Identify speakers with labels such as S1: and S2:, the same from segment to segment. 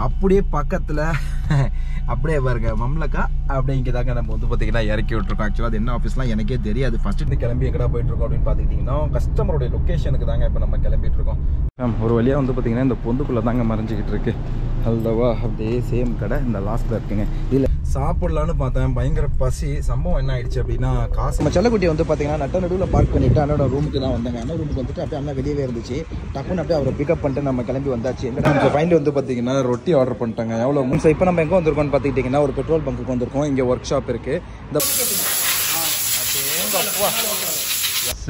S1: அப்படியே பக்கத்தில் அப்படியே பாருங்க மம்லக்கா அப்படியே இங்கே தாங்க நம்ம வந்து பார்த்தீங்கன்னா இறக்கி விட்டுருக்கோம். ஆக்சுவலாக அது என்ன ஆஃபீஸ்லாம் எனக்கே தெரியாது. ஃபஸ்ட்டு கிளம்பி எங்கடா போயிட்டுருக்கோம் அப்படின்னு பார்த்துக்கிட்டிங்கன்னா கஸ்டமருடைய லொக்கேஷனுக்கு தாங்க இப்போ நம்ம கிளம்பிட்டு இருக்கோம். ஒரு வழியாக வந்து பார்த்திங்கன்னா இந்த பொந்துக்குள்ளே தாங்க மறைஞ்சிக்கிட்டு இருக்கு. அல்தவா அப்படியே சேம் கடை இந்த லாஸ்ட்டில் இருக்குங்க. இதில் சாப்பிடலான்னு பார்த்தேன், பயங்கர பசி. சம்பவம் என்ன ஆயிடுச்சு அப்படின்னா காசு நம்ம செல்லக்குட்டி வந்து பார்த்தீங்கன்னா நட்ட நடுவில் பார்க் பண்ணிவிட்டு அண்ணோட ரூமுக்கு தான் வந்தாங்க. அண்ணன் ரூமுக்கு வந்துட்டு அப்படியே அண்ணன் வெளியே இருந்துச்சு. டக்குன்னு அப்படியே அவரை பிக்கப் பண்ணிட்டு நம்ம கிளம்பி வந்தாச்சு. எங்கள் ஃபைனல் வந்து பார்த்தீங்கன்னா ரொட்டி ஆர்டர் பண்ணிட்டாங்க. எவ்வளோ ஸோ இப்போ நம்ம எங்கே வந்திருக்கோம்னு பார்த்துக்கிட்டிங்கன்னா ஒரு பெட்ரோல் பங்குக்கு வந்திருக்கோம். இங்கே ஒர்க் ஷாப் இருக்குது. இந்த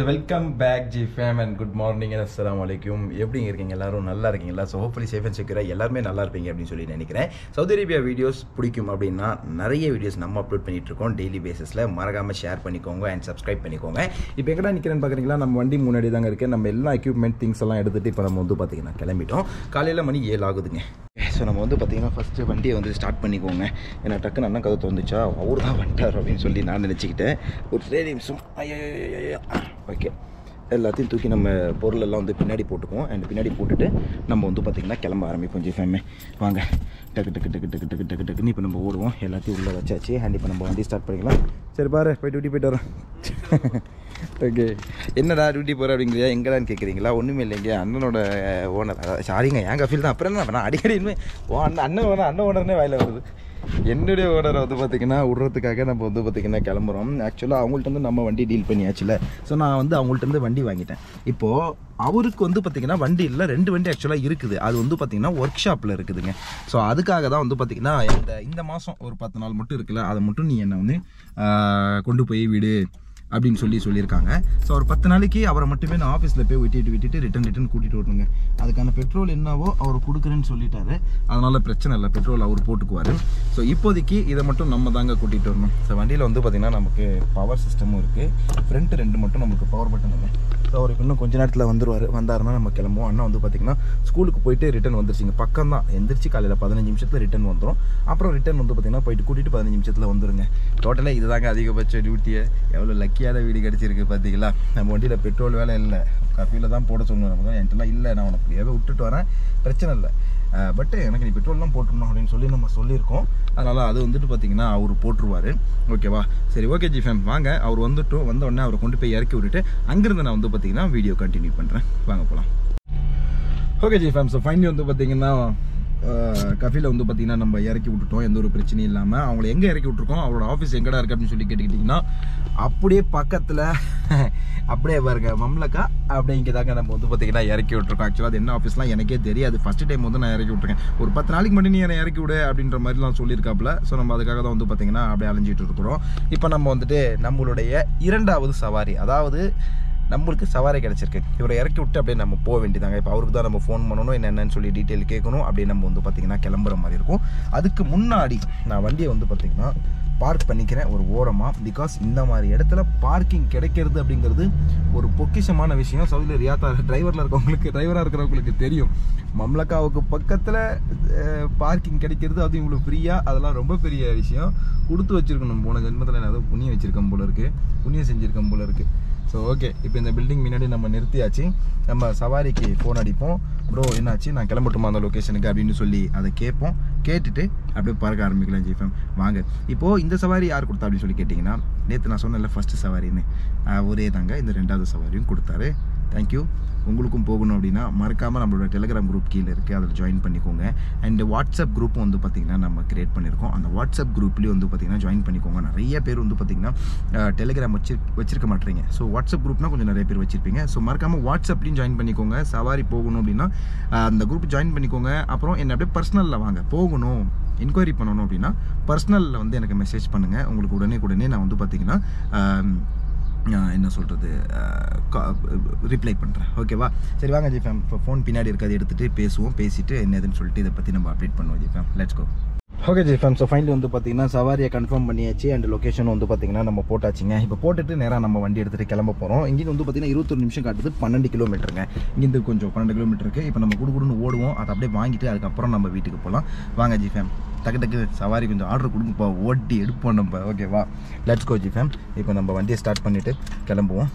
S1: welcome back G fam and good morning and அஸ்ஸலாமு அலைக்கும். எப்படிங்க இருக்கீங்க எல்லாரும்? நல்லா இருக்கீங்களா? ஸோ ஹோப்ஃபுல்லி சேஃப் அண்ட் செக்யூராக எல்லாருமே நல்லா இருப்பீங்க அப்படின்னு சொல்லி நினைக்கிறேன். சவுதி அரேபியா வீடியோஸ் பிடிக்கும் அப்படின்னா நிறைய வீடியோஸ் நம்ம அப்லோட் பண்ணிட்டு இருக்கோம் டெய்லி பேசிஸில். மறக்காமல் ஷேர் பண்ணிக்கோங்க அண்ட் சப்ஸ்கிரைப் பண்ணிக்கோங்க. இப்போ எங்கடா நிற்கிறேன்னு பார்க்குறீங்களா? நம்ம வண்டி முன்னாடி தாங்க இருக்குது. நம்ம எல்லா எக்யூப்மெண்ட் திங்ஸ் எல்லாம் எடுத்துகிட்டு இப்போ நம்ம வந்து பார்த்தீங்கன்னா கிளம்பிட்டோம். காலையில் மணி 7 ஆகுதுங்க. ஸோ நம்ம வந்து பார்த்திங்கன்னா ஃபஸ்ட்டு வண்டியை வந்து ஸ்டார்ட் பண்ணிக்கோங்க. ஏன்னா டக்குன்னு அண்ணன் கதை வந்துச்சா அவர் தான் வந்துட்டார் அப்படின்னு சொல்லி நான் நினச்சிக்கிட்டேன். ஒரு 2 நிமிஷம். ஓகே, எல்லாத்தையும் தூக்கி நம்ம பொருளெல்லாம் வந்து பின்னாடி போட்டுக்குவோம். அண்ட் பின்னாடி போட்டுட்டு நம்ம வந்து பார்த்திங்கன்னா கிளம்ப ஆரம்பிப்போம். ஜி ஃபேமே வாங்க, டக்கு டக்கு டக்கு டக்கு டக்கு டக்கு டக்குன்னு இப்போ நம்ம ஓடுவோம். எல்லாத்தையும் உள்ளே வச்சாச்சு. அண்ட் இப்போ நம்ம வண்டி ஸ்டார்ட் பண்ணிக்கலாம். சரி பாரு, போய் டியூட்டி போய்ட்டு வரோம். ஓகே, என்னடா டியூட்டி போகிற அப்படிங்கிறியா? எங்கடான்னு கேட்குறீங்களா? ஒன்றுமே இல்லைங்க, அண்ணனோட ஓனர். சாரிங்க, என் கஃபீல் தான். அப்புறம் என்ன நான் அடிக்கடி இனிமேல் அண்ணன் ஓனர்னே வாயில் வருது. என்னுடைய ஓனரை வந்து பார்த்திங்கன்னா விடுறதுக்காக நம்ம வந்து பார்த்திங்கன்னா கிளம்புறோம். ஆக்சுவலாக அவங்கள்ட்ட வந்து நம்ம வண்டி டீல் பண்ணியாச்சுல. ஸோ நான் வந்து அவங்கள்ட்ட வண்டி வாங்கிட்டேன். இப்போது அவருக்கு வந்து பார்த்திங்கன்னா வண்டி இல்லை, 2 வண்டி ஆக்சுவலாக இருக்குது. அது வந்து பார்த்திங்கன்னா ஒர்க் ஷாப்பில் இருக்குதுங்க. ஸோ அதுக்காக தான் வந்து பார்த்திங்கன்னா இந்த மாதம் ஒரு 10 நாள் மட்டும் இருக்குல்ல, அதை மட்டும் நீ என்னை வந்து கொண்டு போய் விடு அப்படின்னு சொல்லியிருக்காங்க. ஸோ ஒரு 10 நாளைக்கு அவரை மட்டுமே நான் ஆஃபீஸில் போய் விட்டுட்டு ரிட்டன் கூட்டிகிட்டு வரணுங்க. அதுக்கான பெட்ரோல் என்னவோ அவர் கொடுக்குறேன்னு சொல்லிட்டாரு. அதனால் பிரச்சனை இல்லை, பெட்ரோல் அவர் போட்டுக்குவார். ஸோ இப்போதைக்கு இதை மட்டும் நம்ம தாங்க கூட்டிகிட்டு வரணும். ஸோ வண்டியில் வந்து பார்த்திங்கன்னா நமக்கு பவர் சிஸ்டமும் இருக்குது. ஃப்ரண்ட்டு 2 மட்டும் நமக்கு பவர் பட்டன் இல்லை. ஸோ அவருக்கு இன்னும் கொஞ்சம் நேரத்தில் வந்தாருன்னா நம்ம கிளம்புவோம். அண்ணா வந்து பார்த்திங்கன்னா ஸ்கூலுக்கு போயிட்டு ரிட்டன் வந்துருச்சிங்க. பக்கம் தான், எந்திரிச்சு காலையில் 15 நிமிஷத்தில் ரிட்டன் வந்துடும். அப்புறம் ரிட்டன் வந்து பார்த்திங்கன்னா போயிட்டு கூட்டிகிட்டு 15 நிமிஷத்தில் வந்துருங்க. டோட்டலாக இதுதாங்க அதிகபட்ச டியூட்டியை. எவ்வளோ லக்கியான வீடு கிடச்சிருக்கு பார்த்தீங்களா? நம்ம வண்டியில் பெட்ரோல் வேலை இல்லை, கஃபியில் தான் போட சொல்லணும். நமக்கு என்கிட்டலாம் இல்லை, நான் உனக்கு ஃப்ரீயாகவே விட்டுட்டு வரேன், பிரச்சனை இல்லை. பட்டு எனக்கு நீ பெட்ரோல்லாம் போட்டுருணும் அப்படின்னு சொல்லி நம்ம சொல்லியிருக்கோம். அதனால் அது வந்துட்டு பார்த்திங்கன்னா அவர் போட்டுருவார். ஓகேவா? சரி, ஓகே ஜி ஃபேம் வாங்க. அவர் வந்த உடனே அவரை கொண்டு போய் இறக்கி விட்டுட்டு அங்கேருந்து நான் வந்து பார்த்திங்கன்னா வீடியோ கண்டினியூ பண்ணுறேன். வாங்க போகலாம். Okay G fam, so finally வந்து பார்த்திங்கன்னா கஃபியில் வந்து பார்த்திங்கன்னா நம்ம இறக்கி விட்டுட்டோம். எந்த ஒரு பிரச்சனையும் இல்லாமல். அவங்கள எங்கே இறக்கி விட்ருக்கோம், அவரோட ஆஃபீஸ் எங்கடா இருக்குது அப்படின்னு சொல்லி கேட்டுக்கிட்டிங்கன்னா அப்படியே பக்கத்தில் அப்படியே பாருங்க மம்லக்கா அப்படியே இங்கே தாங்க நம்ம வந்து பார்த்திங்கன்னா இறக்கி விட்ருக்கோம். ஆக்சுவலாக அது என்ன ஆஃபீஸ்லாம் எனக்கே தெரியாது. ஃபஸ்ட்டு டைம் வந்து நான் இறக்கி விட்ருக்கேன். ஒரு 10 நாளைக்கு மட்டும் நீ என்னை இறக்கி விடு அப்படின்ற மாதிரிலாம் சொல்லியிருக்காப்புல. ஸோ நம்ம அதுக்காக தான் வந்து பார்த்திங்கன்னா அப்படியே அலைஞ்சிட்டு இருக்கிறோம். இப்போ நம்ம வந்துட்டு நம்மளுடைய 2வது சவாரி, அதாவது நம்மளுக்கு சவாரி கிடச்சிருக்கு. இவரை இறக்கி விட்டு அப்படியே நம்ம போக வேண்டியதாங்க. இப்போ அவருக்கு தான் நம்ம ஃபோன் பண்ணணும், என்னென்னு சொல்லி டீட்டெயில் கேட்கணும். அப்படியே நம்ம வந்து பார்த்திங்கன்னா கிளம்புற மாதிரி இருக்கும். அதுக்கு முன்னாடி நான் வண்டியை வந்து பார்த்திங்கன்னா பார்க் பண்ணிக்கிறேன் ஒரு ஓரமாக. பிகாஸ் இந்த மாதிரி இடத்துல பார்க்கிங் கிடைக்கிறது அப்படிங்கிறது ஒரு பொக்கிஷமான விஷயம். சவுதியில் டிரைவராக இருக்கிறவங்களுக்கு தெரியும். மம்லக்காவுக்கு பக்கத்தில் பார்க்கிங் கிடைக்கிறது, அது இவங்களுக்கு ஃப்ரீயாக, அதெல்லாம் ரொம்ப பெரிய விஷயம். கொடுத்து வச்சுருக்கணும். போன ஜென்மத்தில் நான் ஏதோ புண்ணியம் வச்சுருக்கேன் போல இருக்குது, புண்ணியம் செஞ்சுருக்கேன் போல இருக்குது. ஸோ ஓகே, இப்போ இந்த பில்டிங் முன்னாடி நம்ம நிறுத்தியாச்சு. நம்ம சவாரிக்கு ஃபோன் அடிப்போம். ப்ரோ என்னாச்சு, நான் கிளம்பட்டுமா அந்த லொக்கேஷனுக்கு அப்படின்னு சொல்லி அதை கேட்போம். கேட்டுட்டு அப்படியே பறக்க ஆரம்பிக்கலாம் ஜி ஃபேம் வாங்க. இப்போது இந்த சவாரி யார் கொடுத்தா அப்படின்னு சொல்லி கேட்டிங்கன்னா, நேற்று நான் சொன்னேன்ல ஃபஸ்ட்டு சவாரின்னு, ஒரே தாங்க இந்த 2வது சவாரியும் கொடுத்தாரு. தேங்க்யூ. உங்களுக்கும் போகணும் அப்படின்னா மறக்காமல் நம்மளோட டெலிகிராம் குரூப் கீழே இருக்குது, அதில் ஜாயின் பண்ணிக்கோங்க. அண்ட் வாட்ஸ்அப் குரூப்பும் வந்து பார்த்திங்கன்னா நம்ம க்ரியேட் பண்ணியிருக்கோம். அந்த வாட்ஸ்அப் குரூப்லேயும் வந்து பார்த்திங்கன்னா ஜாயின் பண்ணிக்கோங்க. நிறைய பேர் வந்து பார்த்திங்கன்னா டெலிகிராம் வச்சிருக்க மாட்டேறீங்க. ஸோ வாட்ஸ்அப் குரூப்னால் கொஞ்சம் நிறைய பேர் வச்சுருப்பீங்க. ஸோ மறக்காமல் வாட்ஸ்அப்லேயும் ஜாயின் பண்ணிக்கோங்க. சவாரி போகணும் அப்படின்னா அந்த குரூப் ஜாயின் பண்ணிக்கோங்க. அப்புறம் என்ன அப்படியே பர்சனலில் வாங்க, போகணும் என்கொயரி பண்ணணும் அப்படின்னா பர்சனலில் வந்து எனக்கு மெசேஜ் பண்ணுங்கள். உங்களுக்கு உடனே நான் வந்து பார்த்திங்கன்னா என்ன சொல்கிறது ரிப்ளை பண்ணுறேன். ஓகேவா? சரி வாங்க ஜி ஃபேம், இப்போ ஃபோன் பின்னாடி இருக்காது, எடுத்துகிட்டு பேசுவோம். பேசிவிட்டு என்னதுன்னு சொல்லிட்டு இதை பற்றி நம்ம அப்டேட் பண்ணுவோம் G fam. Let's go. Okay G fam, so finally வந்து பார்த்திங்கன்னா சவாரியை கன்ஃபார்ம் பண்ணியாச்சு. அண்ட் லொக்கேஷன் வந்து பார்த்திங்கன்னா நம்ம போட்டாச்சுங்க. இப்போ போட்டுட்டு நேராக நம்ம வண்டி எடுத்துகிட்டு கிளம்ப போகிறோம். இங்கேருந்து வந்து பார்த்திங்கன்னா 21 நிமிஷம் காட்டுது, 12 கிலோமீட்டருங்க. இங்கேருந்து கொஞ்சம் 12 கிலோமீட்டருக்கு. இப்போ நம்ம குடுன்னு ஓடுவோம். அதை அப்படியே வாங்கிட்டு அதுக்கப்புறம் நம்ம வீட்டுக்கு போகலாம். வாங்க ஜி ஃபேம், டக்கு சவாரி கொஞ்சம் ஆர்டர் கொடுங்கப்பா, ஓட்டி எடுப்போம் நம்ம. ஓகேவா? Let's go G fam. இப்போ நம்ம வண்டியை ஸ்டார்ட் பண்ணிவிட்டு கிளம்புவோம்.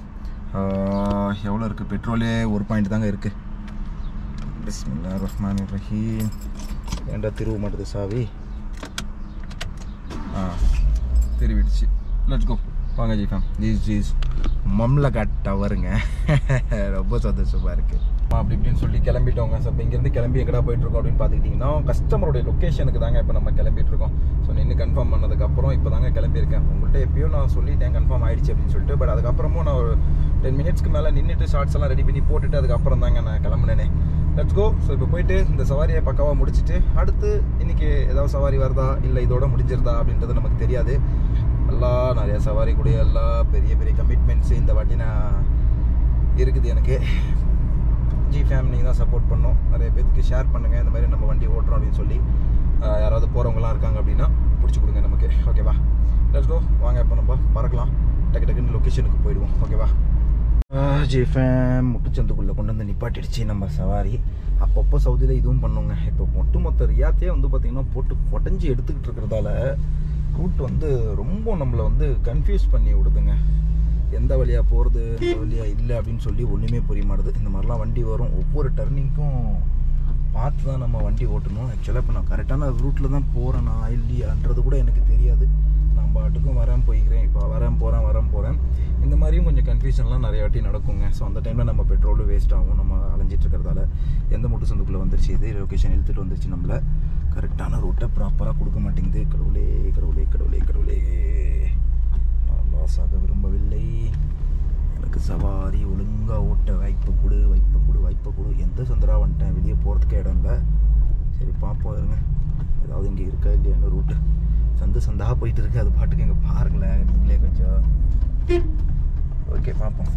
S1: எவ்வளோ இருக்குது பெட்ரோலே? 1 பாயிண்ட் தாங்க இருக்குது. பிஸ்மில்லாஹிர்ரஹ்மானிர்ரஹீம். ஏன்டா திரும்ப மாட்டுது சாவி? திருவிடுச்சு. Let's go. வாங்க ஜிஃபேம். திஸ் மம்லகாட் டவருங்க. ரொம்ப சந்தோஷமாக இருக்குது. அப்படி இப்படின்னு சொல்லி கிளம்பிட்டோங்க. ஸோ இப்போ இங்கேருந்து கிளம்பி எங்கடா போயிட்டுருக்கோம் அப்படின்னு பார்த்துக்கிட்டிங்கன்னா கஸ்டமருடைய லொக்கேஷனுக்கு தாங்க இப்போ நம்ம கிளம்பிட்டுருக்கோம். ஸோ நின்று கன்ஃபார்ம் பண்ணதுக்கப்புறம் இப்போ தாங்க கிளம்பியிருக்கேன். உங்கள்கிட்ட எப்பயும் நான் சொல்லிட்டேன் கன்ஃபார்ம் ஆகிடுச்சு அப்படின்னு சொல்லிட்டு. பட் அதுக்கப்புறமும் நான் ஒரு 10 மினிட்ஸ்க்கு மேலே நின்றுட்டு ஷார்ட்ஸ் எல்லாம் ரெடி பண்ணி போட்டுட்டு அதுக்கப்புறம் தாங்க நான் கிளம்புனேனே. Let's go. ஸோ இப்போ போயிட்டு இந்த சவாரியை பக்காவாக முடிச்சுட்டு அடுத்து இன்றைக்கி ஏதாவது சவாரி வருதா இல்லை இதோட முடிஞ்சிருதா அப்படின்றது நமக்கு தெரியாது. எல்லாம் நிறைய சவாரி கூடிய எல்லாம் பெரிய பெரிய கமிட்மெண்ட்ஸு இந்த வாட்டி நான் இருக்குது எனக்கு. ஜிஃபேம் நீங்கள் தான் சப்போர்ட் பண்ணோம். நிறைய பேருக்கு ஷேர் பண்ணுங்கள் இந்த மாதிரி நம்ம வண்டி ஓட்டுறோம் அப்படின்னு சொல்லி. யாராவது போகிறவங்களாம் இருக்காங்க அப்படின்னா பிடிச்சி கொடுங்க நமக்கு. ஓகேவா? Let's go. வாங்க இப்போ நம்ம பறக்கலாம். டக்கு டக்குன்னு லொக்கேஷனுக்கு போயிடுவோம். ஓகேவா? ஜிஃபேம் முட்டுச்சந்துக்குள்ளே கொண்டு வந்து நிப்பாட்டிடுச்சு நம்ம சவாரி. அப்பப்போ சவுதியில் இதுவும் பண்ணுவோங்க. இப்போ ஒட்டுமொத்த ரியாத்தையே வந்து பார்த்திங்கன்னா போட்டு உடஞ்சி எடுத்துக்கிட்டு இருக்கிறதால ரூட் வந்து ரொம்ப நம்மளை வந்து கன்ஃபியூஸ் பண்ணி விடுதுங்க. எந்த வழியாக போகிறது எந்த வழியாக இல்லை அப்படின்னு சொல்லி ஒன்றுமே புரிய மாட்டுது. இந்த மாதிரிலாம் வண்டி வரும். ஒவ்வொரு டர்னிங்க்கும் பார்த்து தான் நம்ம வண்டி ஓட்டணும். ஆக்சுவலாக இப்போ நான் கரெக்டான ரூட்டில் தான் போகிறேன்னா இல்லையான்றது கூட எனக்கு தெரியாது. நான் பாட்டுக்கும் வரேன் போய்க்கிறேன். இப்போ வரேன் போகிறேன். இந்த மாதிரியும் கொஞ்சம் கன்ஃபியூஷன்லாம் நிறைய வாட்டி நடக்குங்க. ஸோ அந்த டைமில் நம்ம பெட்ரோலும் வேஸ்ட் ஆகும். நம்ம அலைஞ்சிட்டு இருக்கிறதால எந்த முட்டு சந்துக்குள்ளே வந்துருச்சு இது லொக்கேஷன் இழுத்துட்டு வந்துருச்சு. நம்மளை கரெக்டான ரூட்டை ப்ராப்பராக கொடுக்க மாட்டேங்குது. கடவுளே நான் லாஸ் ஆக விரும்பவில்லை. எனக்கு சவாரி ஒழுங்காக ஓட்ட வாய்ப்பு கொடு. எந்த சந்திரா வந்துட்டேன். வெளியே போகிறதுக்கே இடம் இல்லை. சரி பார்ப்போம் இருங்க. ஏதாவது இங்கே இருக்கா இல்லையான்னு ரூட்டு சந்தாக போயிட்டு இருக்கு. அது பாட்டுக்கு இங்கே பாருங்களேன் நீங்களே கொஞ்சம். ஓகே பார்ப்போம்.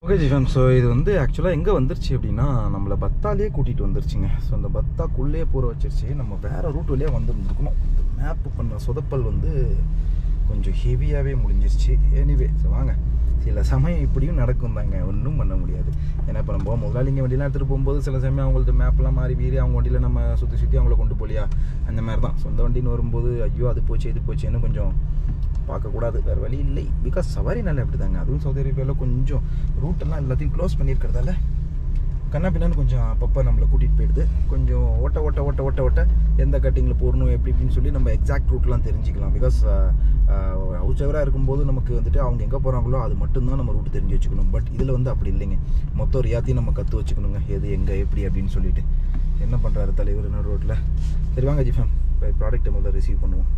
S1: ஓகே ஜிஃபேம். ஸோ இது வந்து ஆக்சுவலாக எங்கே வந்துருச்சு அப்படின்னா நம்மளை பத்தாலே கூட்டிகிட்டு வந்துருச்சுங்க. ஸோ அந்த பத்தாக்குள்ளே போகிற வச்சிருச்சு. நம்ம வேறு ரூட் வழியாக வந்துருந்துருக்கணும். இந்த மேப்பு பண்ண சொதப்பல் வந்து கொஞ்சம் ஹெவியாகவே முடிஞ்சிருச்சு. எனிவே ஸோ வாங்க. சில சமயம் இப்படியும் நடக்கும் தாங்க. ஒன்றும் பண்ண முடியாது. ஏன்னா இப்போ நம்ம முதலாளிங்க வண்டியெலாம் எடுத்துகிட்டு போகும்போது சில சமயம் அவங்கள்ட்ட மேப்லாம் மாறி வீறி அவங்க வண்டியில் நம்ம சுற்றி அவங்கள கொண்டு போலியா அந்த மாதிரி தான். சொந்த வண்டின்னு வரும்போது ஐயோ அது போச்சு இது போச்சுன்னு கொஞ்சம் பார்க்கக்கூடாது. வேறு வழி இல்லை. பிகாஸ் சவாரி நல்லா எப்படி தாங்க. அதுவும் சவுதி அரேபியாவில் கொஞ்சம் ரூட்டெல்லாம் எல்லாத்தையும் க்ளோஸ் பண்ணியிருக்கிறதால கண்ணா பின்னான்னு கொஞ்சம் அப்பப்போ நம்மளை கூட்டிகிட்டு போயிடுது. கொஞ்சம் ஓட்ட எந்த கட்டிங்கில் போடணும் எப்படி இப்படின்னு சொல்லி நம்ம எக்ஸாக்ட் ரூட்லாம் தெரிஞ்சுக்கலாம். பிகாஸ் ஹவுஸ் டிரைவராக இருக்கும்போது நமக்கு வந்துட்டு அவங்க எங்கே போகிறாங்களோ அது மட்டும்தான் நம்ம ரூட்டு தெரிஞ்சு வச்சுக்கணும். பட் இதில் வந்து அப்படி இல்லைங்க. மொத்தம் ரியாத்தையும் நம்ம கற்று வச்சுக்கணுங்க. எது எங்கே எப்படி அப்படின்னு சொல்லிட்டு. என்ன பண்ணுறாரு தலைவர் என்ன ரோட்டில். சரி வாங்க ஜிஃபேம் ப்ராடக்ட்டை முதல்ல ரிசீவ் பண்ணுவோம்.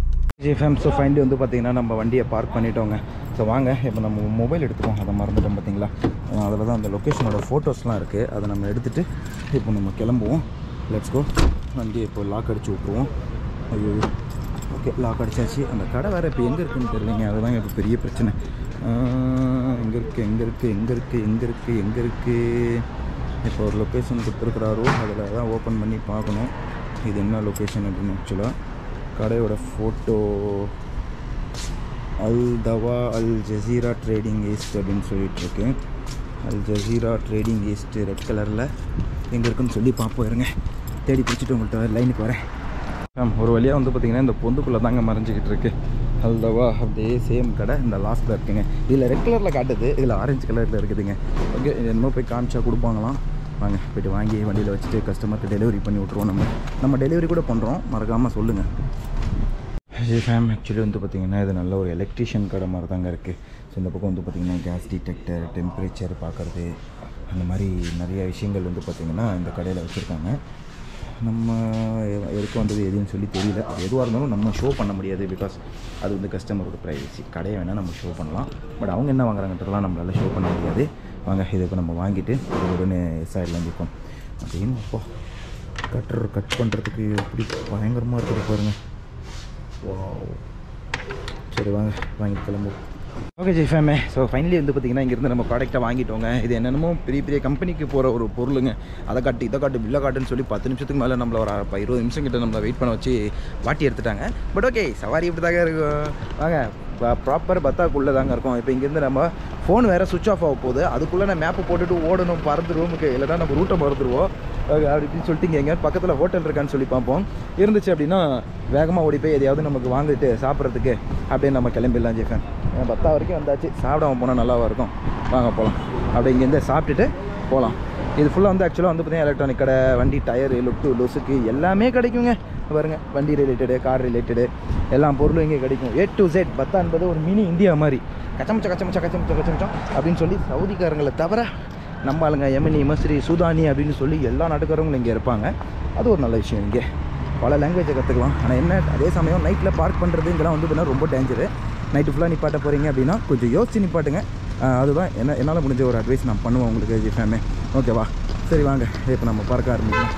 S1: ஜிஃபேம் ஸோ ஃபைனலி வந்து பார்த்திங்கன்னா நம்ம வண்டியை பார்க் பண்ணிட்டோங்க. ஸோ வாங்க இப்போ நம்ம மொபைல் எடுத்துக்கோம். அதை மறந்துட்டோம் பார்த்தீங்களா. அதில் தான் அந்த லொக்கேஷனோட ஃபோட்டோஸ்லாம் இருக்குது. அதை நம்ம எடுத்துகிட்டு இப்போ நம்ம கிளம்புவோம். Let's go. வண்டியை இப்போ லாக் அடித்து விட்ருவோம். ஐயோ ஓகே லாக் அடிச்சாச்சு. அந்த கடை வேறு இப்போ எங்கே இருக்குதுன்னு தெரியலைங்க. அதுதான் இப்போ பெரிய பிரச்சனை. எங்கே இருக்குது இப்போ ஒரு லொக்கேஷன் கொடுத்துருக்குறாரோ அதில் தான் ஓப்பன் பண்ணி பார்க்கணும் இது என்ன லொக்கேஷன் அப்படின்னு. ஆக்சுவலாக கடையோட ஃபோட்டோ அல் தவா அல் ஜசீரா ட்ரேடிங் ஈஸ்ட் அப்படின்னு சொல்லிகிட்ருக்கு. Al Jazeera trading east red கலரில் எங்கே இருக்குன்னு சொல்லி பார்ப்போம் இருங்க. தேடி பிடிச்சிட்டு உங்கள்கிட்ட லைனுக்கு வரேன். ஒரு வழியாக வந்து பார்த்திங்கன்னா இந்த பொந்துக்குள்ளே தாங்க மறைஞ்சிக்கிட்டு இருக்கு. அல் தவா அப்படியே சேம் கடை இந்த லாஸ்ட்டில் இருக்குங்க. இதில் ரெட் கலரில் காட்டுது, இதில் ஆரஞ்சு கலரில் இருக்குதுங்க. ஓகே என்னமோ போய் காமிச்சா கொடுப்பாங்களாம். வாங்க போய்ட்டு வாங்கி வண்டியில் வச்சுட்டு கஸ்டமருக்கு டெலிவரி பண்ணி விட்ருவோம். நம்ம டெலிவரி கூட பண்ணுறோம். மறக்காமல் சொல்லுங்கள். ஜிஃபேம் ஆக்சுவலி வந்து பார்த்திங்கன்னா இது நல்ல ஒரு எலக்ட்ரிஷியன் கடை மாதிரி தாங்க இருக்குது. ஸோ இந்த பக்கம் வந்து பார்த்திங்கன்னா கேஸ் டிடெக்டர், டெம்பரேச்சர் பார்க்குறது, அந்த மாதிரி நிறைய விஷயங்கள் வந்து பார்த்திங்கன்னா இந்த கடையில் வச்சுருக்காங்க. நம்ம எதுக்கு வந்தது எதுன்னு சொல்லி தெரியல. எதுவாக இருந்தாலும் நம்ம ஷோ பண்ண முடியாது. பிகாஸ் அது வந்து கஸ்டமரோட ப்ரைவசி. கடையை வேணால் நம்ம ஷோ பண்ணலாம். பட் அவங்க என்ன வாங்குறாங்கன்றதெல்லாம் நம்மளால் ஷோ பண்ண முடியாது. வாங்க இதை இப்போ நம்ம வாங்கிட்டு உடனே சைடில் இருக்கோம். அப்படின்னு இப்போ கட் பண்ணுறதுக்கு எப்படி பயங்கரமாக இருக்குது பாருங்கள். சரி வாங்க வாங்கிட்டு கிளம்புவோம். ஓகே ஜிஃபேமே. ஸோ ஃபைனலி வந்து பார்த்திங்கன்னா இங்கேருந்து நம்ம ப்ராடக்ட்டை வாங்கிட்டோங்க. இது என்னென்னமோ பெரிய கம்பெனிக்கு போகிற ஒரு பொருளுங்க. அதை காட்டு இதை காட்டு பில்லை காட்டுன்னு சொல்லி 10 நிமிஷத்துக்கு மேலே நம்மளை ஒரு 20 நிமிஷம் கிட்ட நம்மளை வெயிட் பண்ண வச்சு வாட்டி எடுத்துட்டாங்க. பட் ஓகே சவாரி இப்படி தாங்க இருக்கும். வாங்க ப்ராப்பர் பத்தாக்குள்ளே தாங்க இருக்கும். இப்போ இங்கேருந்து நம்ம ஃபோன் வேறு சுவிட்ச் ஆஃப் ஆக போகுது. அதுக்குள்ளே நான் மேப்பு போட்டுட்டு ஓடணும் பறந்து ரூமுக்கு. இல்லைனா நம்ம ரூட்டை மறந்துடுவோம். அப்படின்னு சொல்லிட்டு இங்கே எங்கேயாவது பக்கத்தில் ஹோட்டல் இருக்கான்னு சொல்லி பார்ப்போம். இருந்துச்சு அப்படின்னா வேகமாக ஓடி போய் எதையாவது நமக்கு வாங்கிட்டு சாப்பிட்றதுக்கு அப்படியே நம்ம கிளம்பிடலாம் ஜிஃபேன். 10 வரைக்கும் வந்தாச்சு. சாப்பிடாம போனால் நல்லாவாக இருக்கும். வாங்க போகலாம். அப்படியே இங்கேருந்து சாப்பிட்டுட்டு போகலாம். இது ஃபுல்லாக வந்து ஆக்சுவலாக வந்து பார்த்தீங்கன்னா எலக்ட்ரானிக் கடை, வண்டி டயரு, லுக்கு லொசுக்கு எல்லாமே கிடைக்குங்க. பாருங்கள், வண்டி ரிலேட்டடு, கார் ரிலேட்டடு எல்லா பொருளும் இங்கே கிடைக்கும். A to Z. பத்தா என்பது ஒரு மினி இந்தியா மாதிரி கச்சமிச்சம் அப்படின்னு சொல்லி சவுதிக்காரங்களை தவிர நம்ம ஆளுங்க யமனி, மஸ்ரி, சூதானி அப்படின்னு சொல்லி எல்லா நாட்டுக்காரங்களும் இங்கே இருப்பாங்க. அது ஒரு நல்ல விஷயம். இங்கே பல லாங்குவேஜை கற்றுக்கலாம். ஆனால் என்ன, அதே சமயம் நைட்டில் பார்க் பண்ணுறதுங்கெல்லாம் வந்து பார்த்தீங்கன்னா ரொம்ப டேஞ்சரு. நைட்டு ஃபுல்லாக நிப்பாட்ட போகிறீங்க அப்படின்னா கொஞ்சம் யோசிச்சு நிப்பாட்டுங்க. அதுதான் என்னால் முடிஞ்ச ஒரு அட்வைஸ் நான் பண்ணுவேன் உங்களுக்கு ஜிஃபேமே. ஓகேவா? சரி வாங்க இப்போ நம்ம பார்க்க ஆரம்பிக்கலாம்.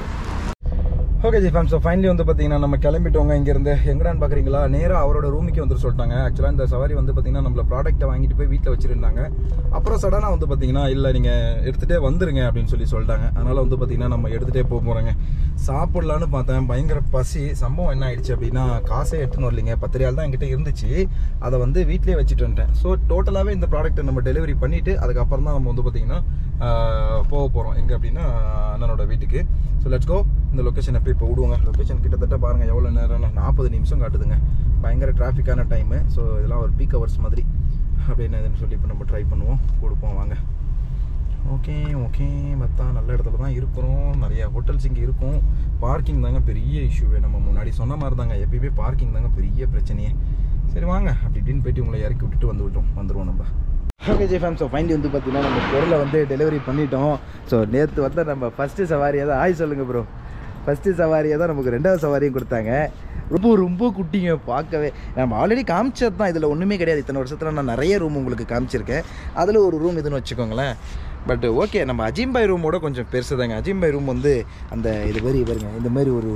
S1: ஓகே ஜிஃபேம், ஸோ ஃபைனலி வந்து பார்த்தீங்கன்னா நம்ம கிளம்பிட்டோங்க இங்கேருந்து. எங்கடான்னு பார்க்குறீங்களா? நேராக அவரோட ரூமுக்கே வந்து சொல்லிட்டாங்க. ஆக்சுவலாக இந்த சவாரி வந்து பார்த்தீங்கன்னா நம்மள ப்ராடக்ட்டை வாங்கிட்டு போய் வீட்டில் வச்சுருந்தாங்க. அப்புறம் சடனாக வந்து பார்த்தீங்கன்னா இல்லை நீங்கள் எடுத்துகிட்டே வந்துருங்க அப்படின்னு சொல்லிட்டாங்க. அதனால் வந்து பார்த்தீங்கன்னா நம்ம எடுத்துகிட்டே போகிறோங்க. சாப்பிட்லான்னு பார்த்தேன், பயங்கர பசி. சம்பவம் என்ன ஆயிடுச்சு அப்படின்னா, காசே எடுத்துன்னு வரலைங்க. 10 ரியால் தான் என்கிட்ட இருந்துச்சு. அதை வந்து வீட்டிலே வச்சுட்டு வந்துட்டேன். ஸோ டோட்டலாகவே இந்த ப்ராடக்ட்டை நம்ம டெலிவரி பண்ணிவிட்டு அதுக்கப்புறம் தான் நம்ம வந்து பார்த்தீங்கன்னா போக போகிறோம். எங்கே அப்படின்னா அண்ணனோட வீட்டுக்கு. So let's go. இந்த லொக்கேஷனை போய் இப்போ விடுவோங்க. லொக்கேஷன் கிட்டத்தட்ட பாருங்கள் எவ்வளோ நேரம், 40 நிமிஷம் காட்டுதுங்க. பயங்கர டிராஃபிக்கான டைமு. ஸோ இதெல்லாம் ஒரு பீக் ஹவர்ஸ் மாதிரி அப்படின்னு சொல்லி இப்போ நம்ம ட்ரை பண்ணுவோம், கொடுப்போம் வாங்க. ஓகே மற்றா நல்ல இடத்துல தான் இருக்கிறோம். நிறைய ஹோட்டல்ஸ் இங்கே இருக்கும். பார்க்கிங் தாங்க பெரிய இஷ்யூவே. நம்ம முன்னாடி சொன்ன மாதிரி தாங்க, எப்பயுமே பார்க்கிங் தாங்க பெரிய பிரச்சனையே. சரி வாங்க அப்படி இப்படின்னு போய்ட்டு உங்களை இறக்கி விட்டுட்டு வந்துடுவோம் நம்ம. ஓகே ஜிஃபேம், ஸோ ஃபைனலி வந்து பார்த்தீங்கன்னா நம்ம பொருளை வந்து டெலிவரி பண்ணிட்டோம். ஸோ நேற்று வந்து நம்ம ஃபஸ்ட்டு சவாரியை தான் சொல்லுங்கள் ப்ரோ. ஃபஸ்ட்டு சவாரியை தான் நமக்கு 2வது சவாரியும் கொடுத்தாங்க. ரொம்ப குட்டிங்க பார்க்கவே. நம்ம ஆல்ரெடி காமிச்சது தான், இதில் ஒன்றுமே கிடையாது. இத்தனை வருஷத்தில் நான் நிறைய ரூம் உங்களுக்கு காமிச்சிருக்கேன். அதில் ஒரு ரூம் இதுன்னு வச்சுக்கோங்களேன். பட் ஓகே, நம்ம அஜீம்பாய் ரூமோட கொஞ்சம் பெருசு தாங்க. அஜீம்பாய் ரூம் வந்து அந்த இது மாதிரி பாருங்க, இந்த மாதிரி ஒரு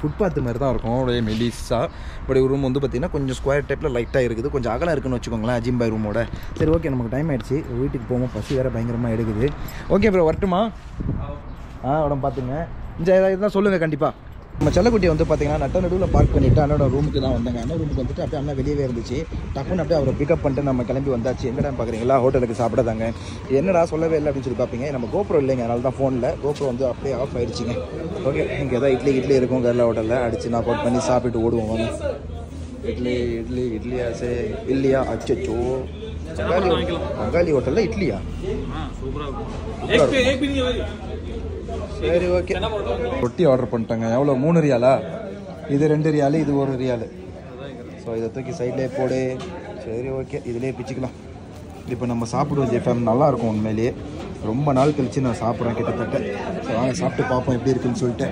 S1: ஃபுட்பாத் மாதிரி தான் இருக்கும், அப்படியே மெலிஸாக. பட் ரூம் வந்து பார்த்திங்கன்னா கொஞ்சம் ஸ்கொயர் டைப்பில் லைட்டாக இருக்குது, கொஞ்சம் அகலம் இருக்குதுன்னு வச்சுக்கோங்களேன் அஜீம்பாய் ரூமோட. சரி ஓகே, நமக்கு டைம் ஆகிடுச்சு, வீட்டுக்கு போவோம். பசி வேறு பயங்கரமாக எடுக்குது. ஓகே ப்ரோ, வரட்டுமா? உடம்பு பார்த்துங்க. இதுதான் சொல்லுங்கள் கண்டிப்பாக. நம்ம செல்லக்குட்டியை வந்து பார்த்தீங்கன்னா நடுவில் பார்க் பண்ணிவிட்டு அண்ணோட ரூமுக்கு தான் வந்தாங்க. அண்ணன் ரூமுக்கு வந்துட்டு அப்படியே அண்ணன் வெளியே இருந்துச்சு. டக்குன்னு அப்படியே அவரை பிக்கப் பண்ணிட்டு நம்ம கிளம்பி வந்தாச்சு. எங்கடா பார்க்குறீங்களா? ஹோட்டலுக்கு சாப்பிடாதாங்க. என்னடா சொல்லவே இல்லை அப்படின்னு சொல்லி பார்ப்பீங்க. நம்ம கோப்ரோ இல்லைங்க, அதனால தான் ஃபோனில் கோப்ரோ வந்து அப்படியே ஆஃப் ஆகிடுச்சிங்க. ஓகே, இங்கே ஏதாவது இட்லி இருக்கும் கேரளா ஹோட்டலில், அடித்து நான் அவுட் பண்ணி சாப்பிட்டு ஓடுவோம் வாங்க. இல்லையா அச்சோ, பங்காளி ஹோட்டலில் இட்லியா? சரி ஓகே, ரொட்டி ஆர்டர் பண்ணிட்டாங்க. எவ்வளோ? 3 ரியாலா? இது 2 ரியாலு, இது 1 ரியாலு. ஸோ இதை தூக்கி சைட்லேயே போடு. சரி ஓகே, இதிலே பிச்சுக்கலாம். இப்போ நம்ம சாப்பிடுவோம் ஜெஃபேம். நல்லாயிருக்கும் உண்மையிலேயே. ரொம்ப நாள் கழிச்சு நான் சாப்பிட்றேன் கிட்டத்தட்ட. ஸோ வாங்க சாப்பிட்டு பார்ப்போம் எப்படி இருக்குன்னு சொல்லிட்டு.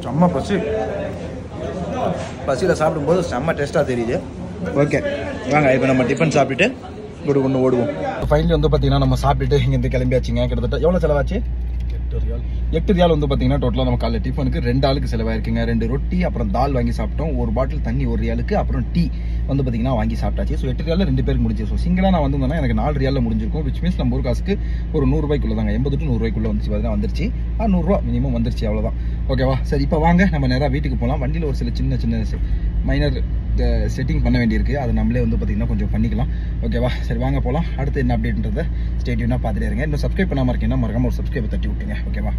S1: செம்ம பசியில் சாப்பிடும்போது செம்ம டேஸ்ட்டாக தெரியுது. ஓகே வாங்க இப்போ நம்ம டிஃபன் சாப்பிட்டுட்டு ஒன்று ஓடுவோம். ஃபைனலி வந்து பார்த்தீங்கன்னா நம்ம சாப்பிட்டுட்டு இங்கேருந்து கிளம்பியாச்சுங்க. கிட்டத்தட்ட எவ்வளோ செலவாச்சு? 8 ரியால் வந்து பார்த்தீங்கன்னா டோட்டலாக நம்ம காலையில் டிஃபனுக்கு 2 ஆளுக்கு செலவாயிருக்குங்க. 2 ரொட்டி அப்புறம் தால் வாங்கி சாப்பிட்டோம். ஒரு பாட்டில் தண்ணி 1 ரியாலுக்கு, அப்புறம் டீ வந்து பார்த்தீங்கன்னா வாங்கி சாப்பிட்டாச்சு. ஸோ 8 ரியாலில் 2 பேருக்கு முடிஞ்சு. ஸோ சிங்கிளாக நான் வந்திருந்தேன்னா எனக்கு 4 ரியாலில் முடிஞ்சிருக்கும். விச் மீன்ஸ் நம்ம ஒரு காசுக்கு ஒரு 100 ரூபாய்க்குள்ள தாங்க, 80 to 100 ரூபாய்க்குள்ள வந்துச்சு. பார்த்தீங்கன்னா வந்துருச்சு. 100 ரூபா மினிமம் வந்துருச்சு, அவ்வளோதான். ஓகேவா? சரி இப்போ வாங்க நம்ம நேராக வீட்டுக்கு போகலாம். வண்டியில் ஒரு சில சின்ன மைனர் செட்டிங் பண்ண வேண்டியிருக்கு. அது நம்மளே வந்து பார்த்தீங்கன்னா கொஞ்சம் பண்ணிக்கலாம். ஓகேவா? சரி வாங்க போகலாம். அடுத்து என்ன அப்டேட்ன்றதை ஸ்டே டியூனாக பார்த்துட்டே இருங்க. இன்னும் சப்ஸ்கிரைப் பண்ணாமல் இருக்கீங்கன்னா மறக்காம ஒரு சப்ஸ்கிரைப் தட்டி விட்டுங்க. ஓகேவா?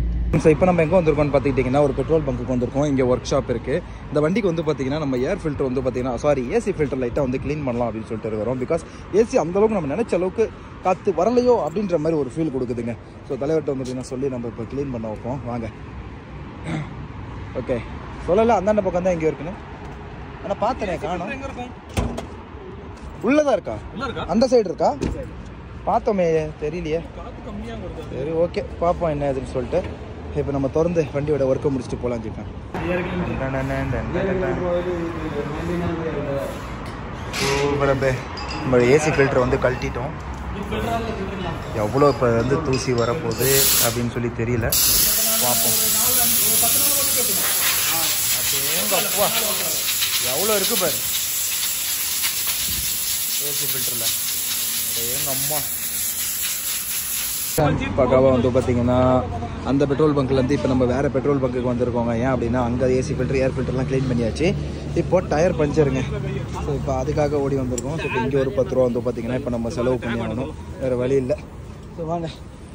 S1: ஸோ இப்போ நம்ம எங்கே வந்திருக்கோம்னு பார்த்துக்கிட்டிங்கன்னா ஒரு பெட்ரோல் பங்குக்கு வந்திருக்கோம். இங்கே ஒர்க் ஷாப் இருக்குது. இந்த வண்டிக்கு வந்து பார்த்தீங்கன்னா நம்ம ஏர் ஃபில்டர் வந்து பார்த்தீங்கன்னா ஏசி ஃபில்டர் லைட்டாக வந்து க்ளீன் பண்ணலாம் அப்படின்னு சொல்லிட்டு இருக்கிறோம். பிகாஸ் ஏசி அந்தளவுக்கு நம்ம நினச்ச அளவுக்கு காற்று வரலையோ அப்படின்ற மாதிரி ஒரு ஃபீல் கொடுக்குதுங்க. ஸோ தலைவர்கிட்ட வந்து பார்த்தீங்கன்னா சொல்லி நம்ம இப்போ க்ளீன் பண்ண வைப்போம் வாங்க. ஓகே, சொல்லலை அந்தாண்ட பக்கம் தான் எங்கே இருக்குன்னு. ஆனால் பார்த்தனே காணோம். உள்ளதான் இருக்கா? அந்த சைடு இருக்கா? பார்த்தோமே, தெரியலையே. சரி ஓகே, பார்ப்போம் என்ன ஏதுன்னு சொல்லிட்டு. இப்போ நம்ம திறந்து வண்டியோட ஒர்க்கை முடிச்சுட்டு போகலாம் ஜிப்பேன். நம்ம ஏசி ஃபில்டர் வந்து கழட்டிட்டோம். எவ்வளோ இப்போ வந்து தூசி வரப்போகுது அப்படின்னு சொல்லி தெரியல, பார்ப்போம். அப்பா எவ்வளோ இருக்கு பாரு ஏசி ஃபில்டரில். எங்கள் அம்மா பக்காவாக வந்து பார்த்தீங்கன்னா அந்த பெட்ரோல் பங்க்லேருந்து இப்போ நம்ம வேறு பெட்ரோல் பங்குக்கு வந்திருக்கோங்க. ஏன் அப்படின்னா அங்கே ஏசி ஃபில்டர் ஏர் ஃபில்டர்லாம் க்ளீன் பண்ணியாச்சு. இப்போது டயர் பஞ்சருங்க. ஸோ இப்போ அதுக்காக ஓடி வந்திருக்கோம். ஸோ இப்போ இங்கே ஒரு 10 ரூபா வந்து பார்த்தீங்கன்னா இப்போ நம்ம செலவு பண்ணி ஆகணும், வேறு வழி இல்லை. ஸோ வாங்க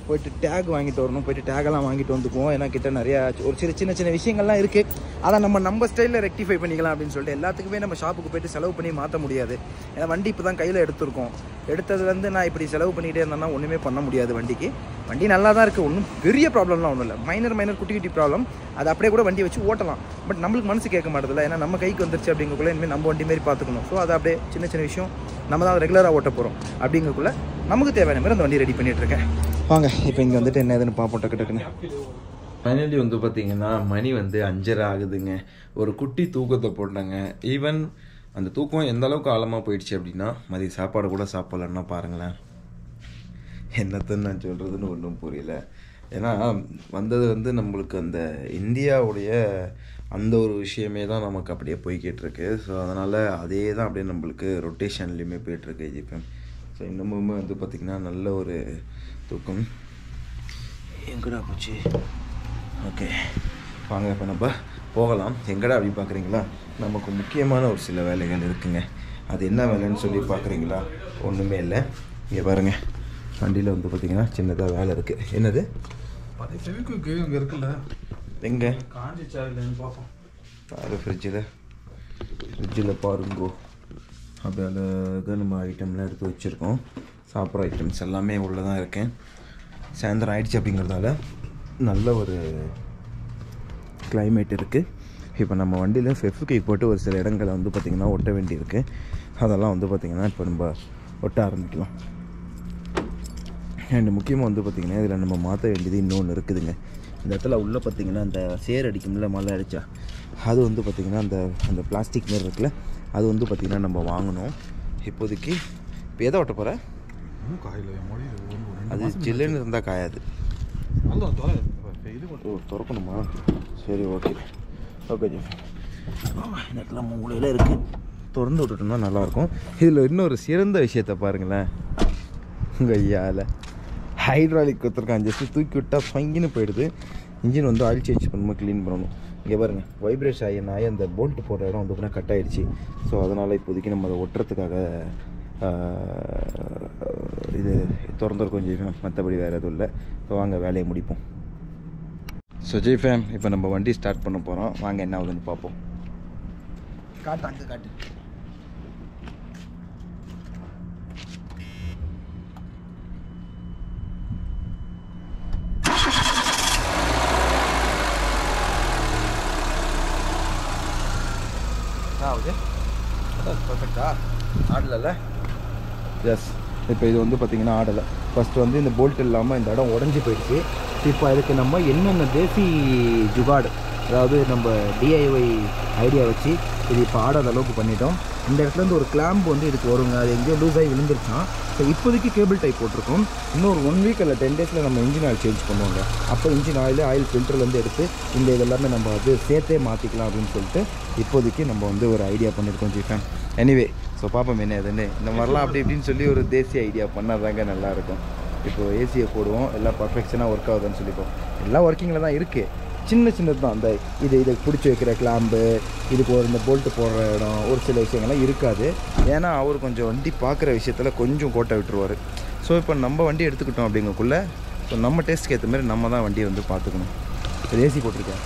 S1: போயிட்டு டேக் வாங்கிட்டு வரணும். போயிட்டு டேகெல்லாம் வாங்கிட்டு வந்துக்குவோம். ஏன்னா கிட்ட நிறையா ஒரு சின்ன சின்ன விஷயங்கள்லாம் இருக்குது. அதை நம்ம ஸ்டைலில் ரெக்டிஃபை பண்ணிக்கலாம் அப்படின்னு சொல்லிட்டு எல்லாத்துக்குமே நம்ம ஷாப்புக்கு போய்ட்டு செலவு பண்ணி மாற்ற முடியாது. ஏன்னா வண்டி இப்போ தான் கையில் எடுத்துருக்கோம். எடுத்ததுலேருந்து நான் இப்படி செலவு பண்ணிகிட்டே இருந்தேன்னா ஒன்றுமே பண்ண முடியாது. வண்டி நல்லா தான் இருக்குது. ஒன்றும் பெரிய ப்ராப்ளம்லாம் ஒன்றும் இல்லை. மைனர் குட்டி ப்ராப்ளம். அது அப்படியே கூட வண்டி வச்சு ஓட்டலாம். பட் நம்மளுக்கு மனசு கேட்க மாட்டதில்ல. ஏன்னா நம்ம கைக்கு வந்துருச்சு அப்படிங்கக்குள்ளே இனிமேல் நம்ம வண்டி மாரி பார்த்துக்கணும். ஸோ அதை அப்படியே சின்ன விஷயம் நம்ம தான் ரெகுலராக ஓட்ட போகிறோம் அப்படிங்கக்குள்ளே நமக்கு தேவையான மாதிரி அந்த வண்டி ரெடி பண்ணிகிட்ருக்கேன். வாங்க இப்போ இங்கே வந்துட்டு என்ன ஏதுன்னு பார்ப்போம். டக்குன்னு
S2: ஃபைனலி வந்து பார்த்தீங்கன்னா மணி வந்து 5:30 ஆகுதுங்க. ஒரு குட்டி தூக்கத்தை போட்டாங்க. ஈவன் அந்த தூக்கம் எந்த அளவுக்கு ஆழமாக போயிடுச்சு அப்படின்னா மதிய சாப்பாடு கூட சாப்பிட்லன்னா பாருங்களேன். என்னத்தன்னு நான் சொல்கிறதுன்னு ஒன்றும் புரியல. ஏன்னா வந்தது வந்து நம்மளுக்கு அந்த இந்தியாவுடைய அந்த ஒரு விஷயமே தான் நமக்கு அப்படியே போய்கிட்டு இருக்கு. ஸோ அதனால் அதே தான் அப்படியே நம்மளுக்கு ரொட்டேஷன்லேயுமே போய்ட்டுருக்கு ஜிபேம். ஸோ இன்னமுமே வந்து பார்த்திங்கன்னா நல்ல ஒரு தூக்கம். எங்கடா போச்சு? ஓகே வாங்க இப்போ நம்ம போகலாம். எங்கடா அப்படின்னு பார்க்குறீங்களா? நமக்கு முக்கியமான ஒரு சில வேலைகள் இருக்குங்க. அது என்ன வேலைன்னு சொல்லி பார்க்குறீங்களா? ஒன்றுமே இல்லை. இங்கே பாருங்கள், வண்டியில் வந்து பார்த்திங்கன்னா சின்னதாக வேலை இருக்குது. என்னது?
S3: அங்கே இருக்குல்ல,
S1: எங்கே
S3: காஞ்சிச்சா இல்லைன்னு பார்ப்போம்.
S1: பாரு ஃப்ரிட்ஜில் பாருங்கோ. அப்படி அழகாக நம்ம ஐட்டம்லாம் எடுத்து வச்சுருக்கோம். சாப்பிட்ற ஐட்டம்ஸ் எல்லாமே உள்ளே தான் இருக்கேன். சாயந்தரம் ஆயிடுச்சு அப்படிங்கிறதால நல்ல ஒரு கிளைமேட் இருக்குது. இப்போ நம்ம வண்டியில் ஃபெஃப்கை போட்டு ஒரு சில இடங்களை வந்து பார்த்திங்கன்னா ஒட்ட வேண்டியிருக்கு. அதெல்லாம் வந்து பார்த்திங்கன்னா இப்போ நம்ம ஒட்ட ஆரம்பிக்கலாம். அண்ட் முக்கியமாக வந்து பார்த்திங்கன்னா இதில் நம்ம மாற்ற வேண்டியது இன்னொன்று இருக்குதுங்க. இந்த இடத்துல உள்ளே பார்த்திங்கன்னா அந்த சேர் அடிக்கும்ல, மழை அடித்தா அது வந்து பார்த்திங்கன்னா அந்த பிளாஸ்டிக் மாரி இருக்குல்ல, அது வந்து பார்த்திங்கன்னா நம்ம வாங்கணும். இப்போதைக்கு இப்போ எதை ஒட்ட போகிற? அது ஜில்லுன்னு இருந்தால் காயாது. திறக்கணுமா? சரி, ஓகே ஜி. இந்த இடத்துல மூலையில் இருக்குது. திறந்து விட்டுட்டோம்னா நல்லாயிருக்கும். இதில் இன்னொரு சிறந்த விஷயத்தை பாருங்களேன். உங்கள் ஐயாவில் ஹைட்ராலிக் கொடுத்துருக்கான். ஜஸ்ட்டு தூக்கி விட்டால் ஃபங்கின்னு போயிடுது. இன்ஜின் வந்து ஆயில் சேஞ்ச் பண்ணும்போது க்ளீன் பண்ணணும். இங்கே பாருங்கள், வைப்ரேஷன் ஆகி அந்த போல்ட்டு போடுற இடம் வந்து பார்த்தீங்கன்னா கட் ஆகிடுச்சு. ஸோ அதனால் இப்போதைக்கு நம்ம அதை ஒட்டுறதுக்காக இது திறந்துருக்கோம் ஜெய்ஃபேம். மற்றபடி வேறு எதுவும் இல்லை. இப்போ வாங்க வேலையை முடிப்போம். ஸோ ஜெய்ஃபேம், இப்போ நம்ம வண்டி ஸ்டார்ட் பண்ண போகிறோம். வாங்க என்ன ஆகுதுன்னு பார்ப்போம். காட்டு, அங்கே காட்டு. ஆகுது பர்ஃபெக்டா? ஆடலை. எஸ், இப்போ இது வந்து பார்த்திங்கன்னா ஆடலை. ஃபஸ்ட்டு வந்து இந்த போல்ட் இல்லாமல் இந்த இடம் உடஞ்சி போயிடுச்சு. இப்போ அதுக்கு நம்ம என்னென்ன தேசி ஜுகாடு, அதாவது நம்ம டிஐஒய் ஐடியா வச்சு இது இப்போ ஆடாத அளவுக்கு பண்ணிட்டோம். இந்த இடத்துலேருந்து ஒரு கிளாம்ப் வந்து இதுக்கு வருங்க. அது எங்கேயோ லூஸ் ஆகி விழுந்துருச்சான். ஸோ இப்போதைக்கு கேபிள் டைப் போட்டிருக்கோம். இன்னொரு 1 வீக் இல்லை 10 டேஸில் நம்ம இன்ஜின் ஆயில் சேஞ்ச் பண்ணுவோங்க. அப்போ இன்ஜின் ஆயில் ஃபில்டர்லேருந்து எடுத்து இந்த இதெல்லாமே நம்ம அது சேர்த்தே மாற்றிக்கலாம் அப்படின்னு சொல்லிட்டு இப்போதைக்கு நம்ம வந்து ஒரு ஐடியா பண்ணியிருக்கோம் ஜிஃபேம். எனிவே, ஸோ பார்ப்போம் என்ன எதுன்னு. இந்த மாதிரிலாம் அப்படி இப்படின்னு சொல்லி ஒரு தேசிய ஐடியா பண்ணால் தாங்க நல்லாயிருக்கும். இப்போது ஏசியை போடுவோம், எல்லாம் பர்ஃபெக்ஷனாக ஒர்க் ஆகுதுன்னு சொல்லிப்போம். எல்லாம் ஒர்க்கிங்கில் தான் இருக்குது. சின்னது தான். அந்த இதை பிடிச்சி வைக்கிற கிளாம்பு, இதுக்கு ஒரு இந்த போல்ட்டு போடுற இடம், ஒரு சில விஷயங்கள்லாம் இருக்காது. ஏன்னா அவர் கொஞ்சம் வண்டி பார்க்குற விஷயத்தில் கொஞ்சம் கோட்டை விட்டுருவார். ஸோ இப்போ நம்ம வண்டி எடுத்துக்கிட்டோம் அப்படிங்கக்குள்ளே ஸோ நம்ம டேஸ்ட்டுக்கு ஏற்ற மாதிரி நம்ம தான் வண்டியை வந்து பார்த்துக்கணும். இப்போ ஏசி போட்டிருக்கேன்.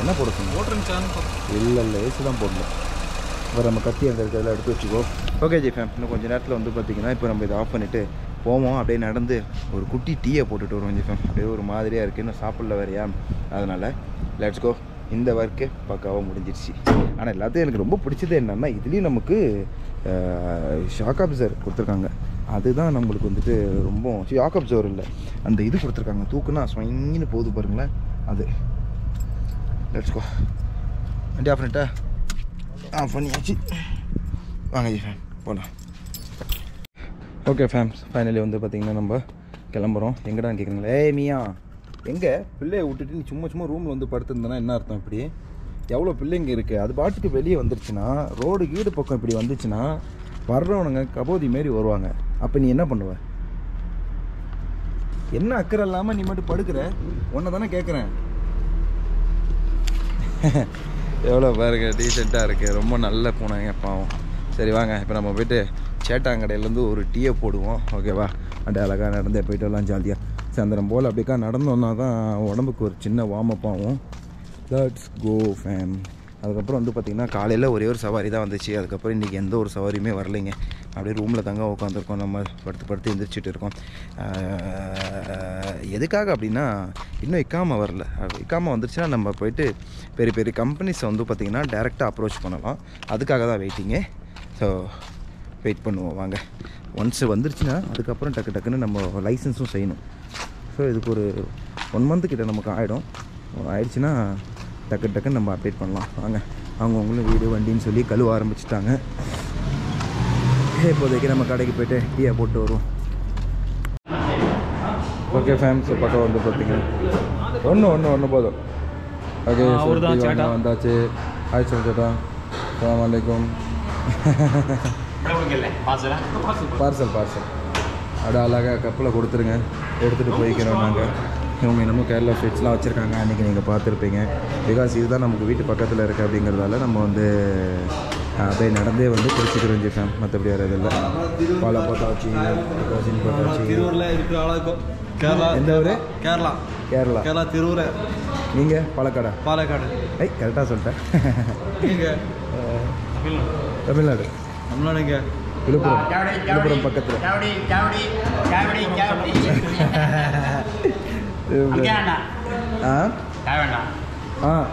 S1: என்ன போட்டுருக்கோம்? இல்லை ஏசி தான் போடணும். இப்போ நம்ம கத்தி அந்த இடத்துல எடுத்து வச்சுக்கோ. ஓகே ஜிஃபேம், இன்னும் கொஞ்சம் நேரத்தில் வந்து பார்த்திங்கன்னா இப்போ நம்ம இதை ஆஃப் பண்ணிவிட்டு போவோம். அப்படியே நடந்து ஒரு குட்டி டீயை போட்டுட்டு வருவோம் ஜிஃபேம். அப்படியே ஒரு மாதிரியாக இருக்குது, இன்னும் சாப்பிடல வேறையா. அதனால் லெட்ஸ் கோ. இந்த ஒர்க்கு பக்காவாக முடிஞ்சிடுச்சு. ஆனால் எல்லாத்தையும் எனக்கு ரொம்ப பிடிச்சது என்னென்னா இதுலேயும் நமக்கு ஷாக் அப்சர் கொடுத்துருக்காங்க. அதுதான் நம்மளுக்கு வந்துட்டு ரொம்ப ஷாக் அப்சர் இல்லை, அந்த இது கொடுத்துருக்காங்க. தூக்குனா ஸ்வங்கின்னு போகுது பாருங்களேன். அது லெட்ஸ் கோ. வண்டி ஆஃப் பண்ணிட்டா? ஆஃப் பண்ணியாச்சு. வாங்க ஜிஃபேம் போகலாம். ஓகே ஃபேம்ஸ், ஃபைனலி வந்து பார்த்திங்கன்னா நம்ம கிளம்புறோம். எங்கடான்னு கேட்குறீங்களா? மியா எங்கே பிள்ளையை விட்டுட்டு நீ சும்மா ரூமில் வந்து படுத்துருந்தேன்னா என்ன அர்த்தம்? இப்படி எவ்வளோ பிள்ளைங்க இருக்குது, அது பாட்டுக்கு வெளியே வந்துருச்சுன்னா, ரோடு கீடு பக்கம் இப்படி வந்துச்சுன்னா வர்றவனுங்க கபோதி மாரி வருவாங்க. அப்போ நீ என்ன பண்ணுவ? என்ன அக்கறை இல்லாமல் நீ மட்டும் படுக்கிற? ஒன்றை தானே கேட்குறேன். எவ்வளோ பாருங்க, டீசெண்டாக இருக்குது. ரொம்ப நல்ல பூனைங்க பாவம். சரி வாங்க, இப்போ நம்ம போய்ட்டு சேட்டாங்கடையிலேருந்து ஒரு டீயை போடுவோம். ஓகேவா? அப்படியே அழகாக நடந்தே போய்ட்டு வரலாம் ஜாலியாக. சாயந்தரம் போல் அப்படிக்கா நடந்தோன்னா தான் உடம்புக்கு ஒரு சின்ன வார்ம் அப் ஆகும். Let's go fam. அதுக்கப்புறம் வந்து பார்த்திங்கன்னா காலையில் ஒரே ஒரு சவாரி தான் வந்துச்சு. அதுக்கப்புறம் இன்றைக்கி எந்த ஒரு சவாரியுமே வரலைங்க. அப்படியே ரூமில் தாங்க உட்காந்துருக்கோம், நம்ம படுத்து எழுந்திரிச்சிட்டு இருக்கோம். எதுக்காக அப்படின்னா இன்னும் இக்காமா வரல. இக்காமா வந்துருச்சுன்னா நம்ம போயிட்டு பெரிய பெரிய கம்பெனிஸை வந்து பார்த்திங்கன்னா டேரெக்டாக அப்ரோச் பண்ணலாம். அதுக்காக தான் வெயிட்டிங்கு. ஸோ வெயிட் பண்ணுவோம் வாங்க. ஒன்ஸ் வந்துருச்சுன்னா அதுக்கப்புறம் டக்குன்னு நம்ம லைசன்ஸும் செய்யணும். ஸோ இதுக்கு ஒரு 1 month கிட்ட நமக்கு ஆயிடுச்சுன்னா டக்குன்னு நம்ம அப்டேட் பண்ணலாம் வாங்க. அவங்களும் வீடு வண்டின்னு சொல்லி கழுவ ஆரம்பிச்சிட்டாங்க. இப்போதைக்கு நம்ம கடைக்கு போய்ட்டு டீயை போட்டு வருவோம். Okay fame. ஸோ பக்கம் வந்து பார்த்தீங்கன்னா ஒன்று போதும். ஓகே வந்தாச்சு. ஹாய் சொல்லிட்டா. அஸ்ஸலாமு அலைக்கும். பார்சல் அப்படியே அழகாக கப்பில் கொடுத்துருங்க, எடுத்துகிட்டு போய்க்கிறோம் நாங்கள். இவங்க என்னமோ கேரளா ஸ்வீட்ஸ்லாம் வச்சுருக்காங்க, அன்றைக்கி நீங்கள் பார்த்துருப்பீங்க. பிகாஸ் இதுதான் நமக்கு வீட்டு பக்கத்தில் இருக்குது அப்படிங்கிறதால நம்ம வந்து அப்படியே நடந்தே வந்து குடிச்சிக்கிறோம் ஜிஃபேம். மற்றபடி வேறு எதுவும் இல்லை. பாலை போட்டாச்சு, கோசின் போட்டாச்சு.
S3: திருவூரில் இருக்கிற ஆளாக்கும் கேரளா.
S1: எந்த ஊர்?
S3: கேரளா திருவூர்.
S1: நீங்கள் பாலக்காடு? கரெக்டாக சொல்லிட்டேன்.
S3: நீங்கள்
S1: தமிழ்நாடு.
S3: நம்மளானுங்க
S1: விழுப்புரம் பக்கத்தில்.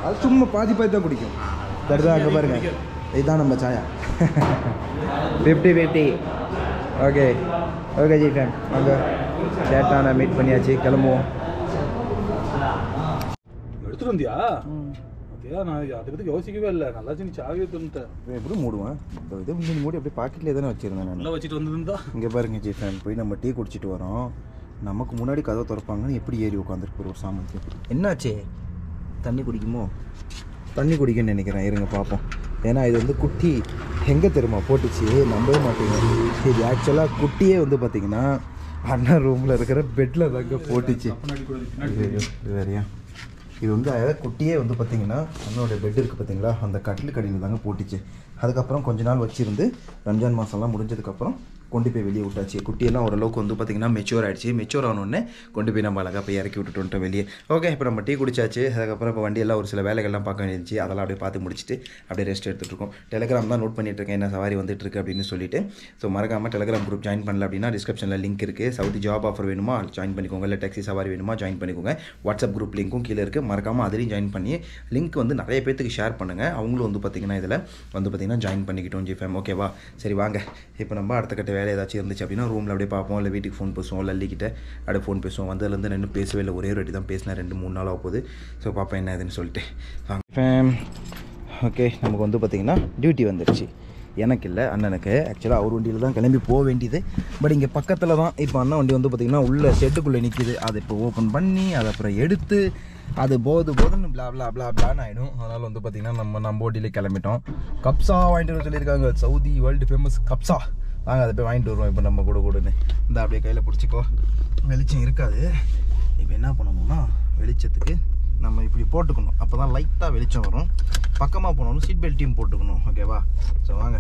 S1: அது சும்மா பாதி தான் குடிக்கும். தருதா அங்கே பாருங்க, இதுதான் நம்ம சாயா. 50-50. Okay G fam. அங்கே டேட்டான மீட் பண்ணியாச்சு, கிளம்புவோம்.
S3: எடுத்துட்டு வந்தியா? நான் அதை பற்றி யோசிக்கவே இல்லை. நல்லா நீ சாவியை தந்துட்டேன்.
S1: எப்படி மூடுவேன்? இது மூடி அப்படியே பாக்கெட்லேயே தானே வச்சுருந்தேன் நான்.
S3: நல்லா வச்சுட்டு வந்ததுன்னு தான்.
S1: இங்கே பாருங்க ஜி ஃபேம், போய் நம்ம டீ குடிச்சிட்டு வரோம். நமக்கு முன்னாடி கதவை திறப்பாங்கன்னு எப்படி ஏறி உட்காந்துருக்கு ஒரு சாமர்த்தியம். என்னாச்சே? தண்ணி குடிக்குமோ? தண்ணி குடிக்குன்னு நினைக்கிறேன். இருங்க பார்ப்போம். ஏன்னா இது வந்து குட்டி எங்கே தெரியுமா போட்டுச்சு, நம்பவே மாட்டீங்க. இது ஆக்சுவலாக குட்டியே வந்து பார்த்தீங்கன்னா அண்ணா ரூமில் இருக்கிற பெட்டில் தாங்க போட்டுச்சு. இது வேறையா? இது வந்து குட்டியே வந்து பார்த்திங்கன்னா அண்ணனோட பெட் இருக்குது பார்த்தீங்களா, அந்த கட்டிலுக்கு அடியில் தாங்க போட்டுச்சு. அதுக்கப்புறம் கொஞ்ச நாள் வச்சுருந்து ரம்ஜான் மாதம்லாம் முடிஞ்சதுக்கப்புறம் கொண்டு போய் வெளியே விட்டாச்சு. குட்டியெல்லாம் ஓரளவுக்கு வந்து பார்த்திங்கன்னா மெச்சூர் ஆகிடுச்சு. மெச்சூர் ஆனோடனே கொண்டு போய் நம்ம அழகாக போய் இறக்கி விட்டுட்டு வெளியே. ஓகே, இப்போ நம்ம டீ குடிச்சாச்சு. அதுக்கப்புறம் இப்போ வண்டியெல்லாம் ஒரு சில வேலைகள்லாம் பார்க்க வேண்டியிருந்துச்சு. அதெல்லாம் அப்படியே பார்த்து முடிச்சுட்டு அப்படியே ரெஸ்ட் எடுத்துகிட்டு இருக்கோம். டெலிகிராம் தான் நோட் பண்ணிட்டு இருக்கேன், என்ன சவாரி வந்துட்டுருக்கு அப்படின்னு சொல்லிட்டு. ஸோ மறக்காமல் டெலிகிராம் குரூப் ஜாயின் பண்ணல அப்படின்னா டிஸ்கிரிப்ஷனில் லிங்க் இருக்குது. சவுதி ஜாப் ஆஃபர் வேணுமா ஜாயின் பண்ணிக்கோங்க, இல்லை டாக்ஸி சவாரி வேணுமா ஜாயின் பண்ணிக்கோங்க. வாட்ஸ்அப் குரூப் லிங்க்கும் கீழே இருக்குது. மறக்காமல் அதிலையும் ஜாயின் பண்ணி லிங்க் வந்து நிறைய பேருக்கு ஷேர் பண்ணுங்கள். அவங்களும் வந்து பார்த்திங்கன்னா இதில் வந்து பார்த்திங்கன்னா ஜாயின் பண்ணிக்கிட்டோம் ஜிஃபேம். ஓகேவா? சரி வாங்க, இப்போ நம்ம அடுத்த கட்ட வேலை ஏதாச்சும் இருந்துச்சு அப்படின்னா ரூமில் அப்படியே பார்ப்போம், இல்லை வீட்டுக்கு ஃபோன் பேசுவோம், இல்லை அள்ளிக்கிட்ட அப்படியே ஃபோன் பேசுவோம். வந்ததுலேருந்து ரெண்டும் பேசவே இல்லை, ஒரே ஒரு வாட்டி தான் பேசினேன். 2-3 நாள் ஆக போகுது. ஸோ பார்ப்பேன் என்ன இதுன்னு சொல்லிட்டு வாங்க ஃபேம். ஓகே, நமக்கு வந்து பார்த்திங்கன்னா டியூட்டி வந்துடுச்சு. எனக்கு இல்லை, அண்ணனுக்கு. ஆக்சுவலாக அவர் வண்டியில் தான் கிளம்பி போக வேண்டியது. பட் இங்கே பக்கத்தில் தான். இப்போ அண்ணன் வண்டி வந்து பார்த்திங்கன்னா உள்ள ஷெட்டுக்குள்ளே நிற்கிது. அதை இப்போ ஓப்பன் பண்ணி அதை அப்புறம் எடுத்து அது போதுன்னு பிளான்னு ஆகிடும். அதனால் வந்து பார்த்திங்கன்னா நம்ம வண்டியிலே கிளம்பிட்டோம். கப்ஸா வாங்கிட்டு வர சொல்லியிருக்காங்க, சவுதி வேர்ல்டு ஃபேமஸ் கப்ஸா. வாங்க அதை போய் வாங்கிட்டு வருவோம். இப்போ நம்ம கூடன்னு இந்த அப்படியே கையில் பிடிச்சிக்கோ. வெளிச்சம் இருக்காது. இப்போ என்ன பண்ணணும்னா வெளிச்சத்துக்கு நம்ம இப்படி போட்டுக்கணும், அப்போ தான் லைட்டாக வெளிச்சம் வரும். பக்கமாக போனாலும் சீட் பெல்ட்டையும் போட்டுக்கணும். ஓகேவா? ஸோ வாங்க.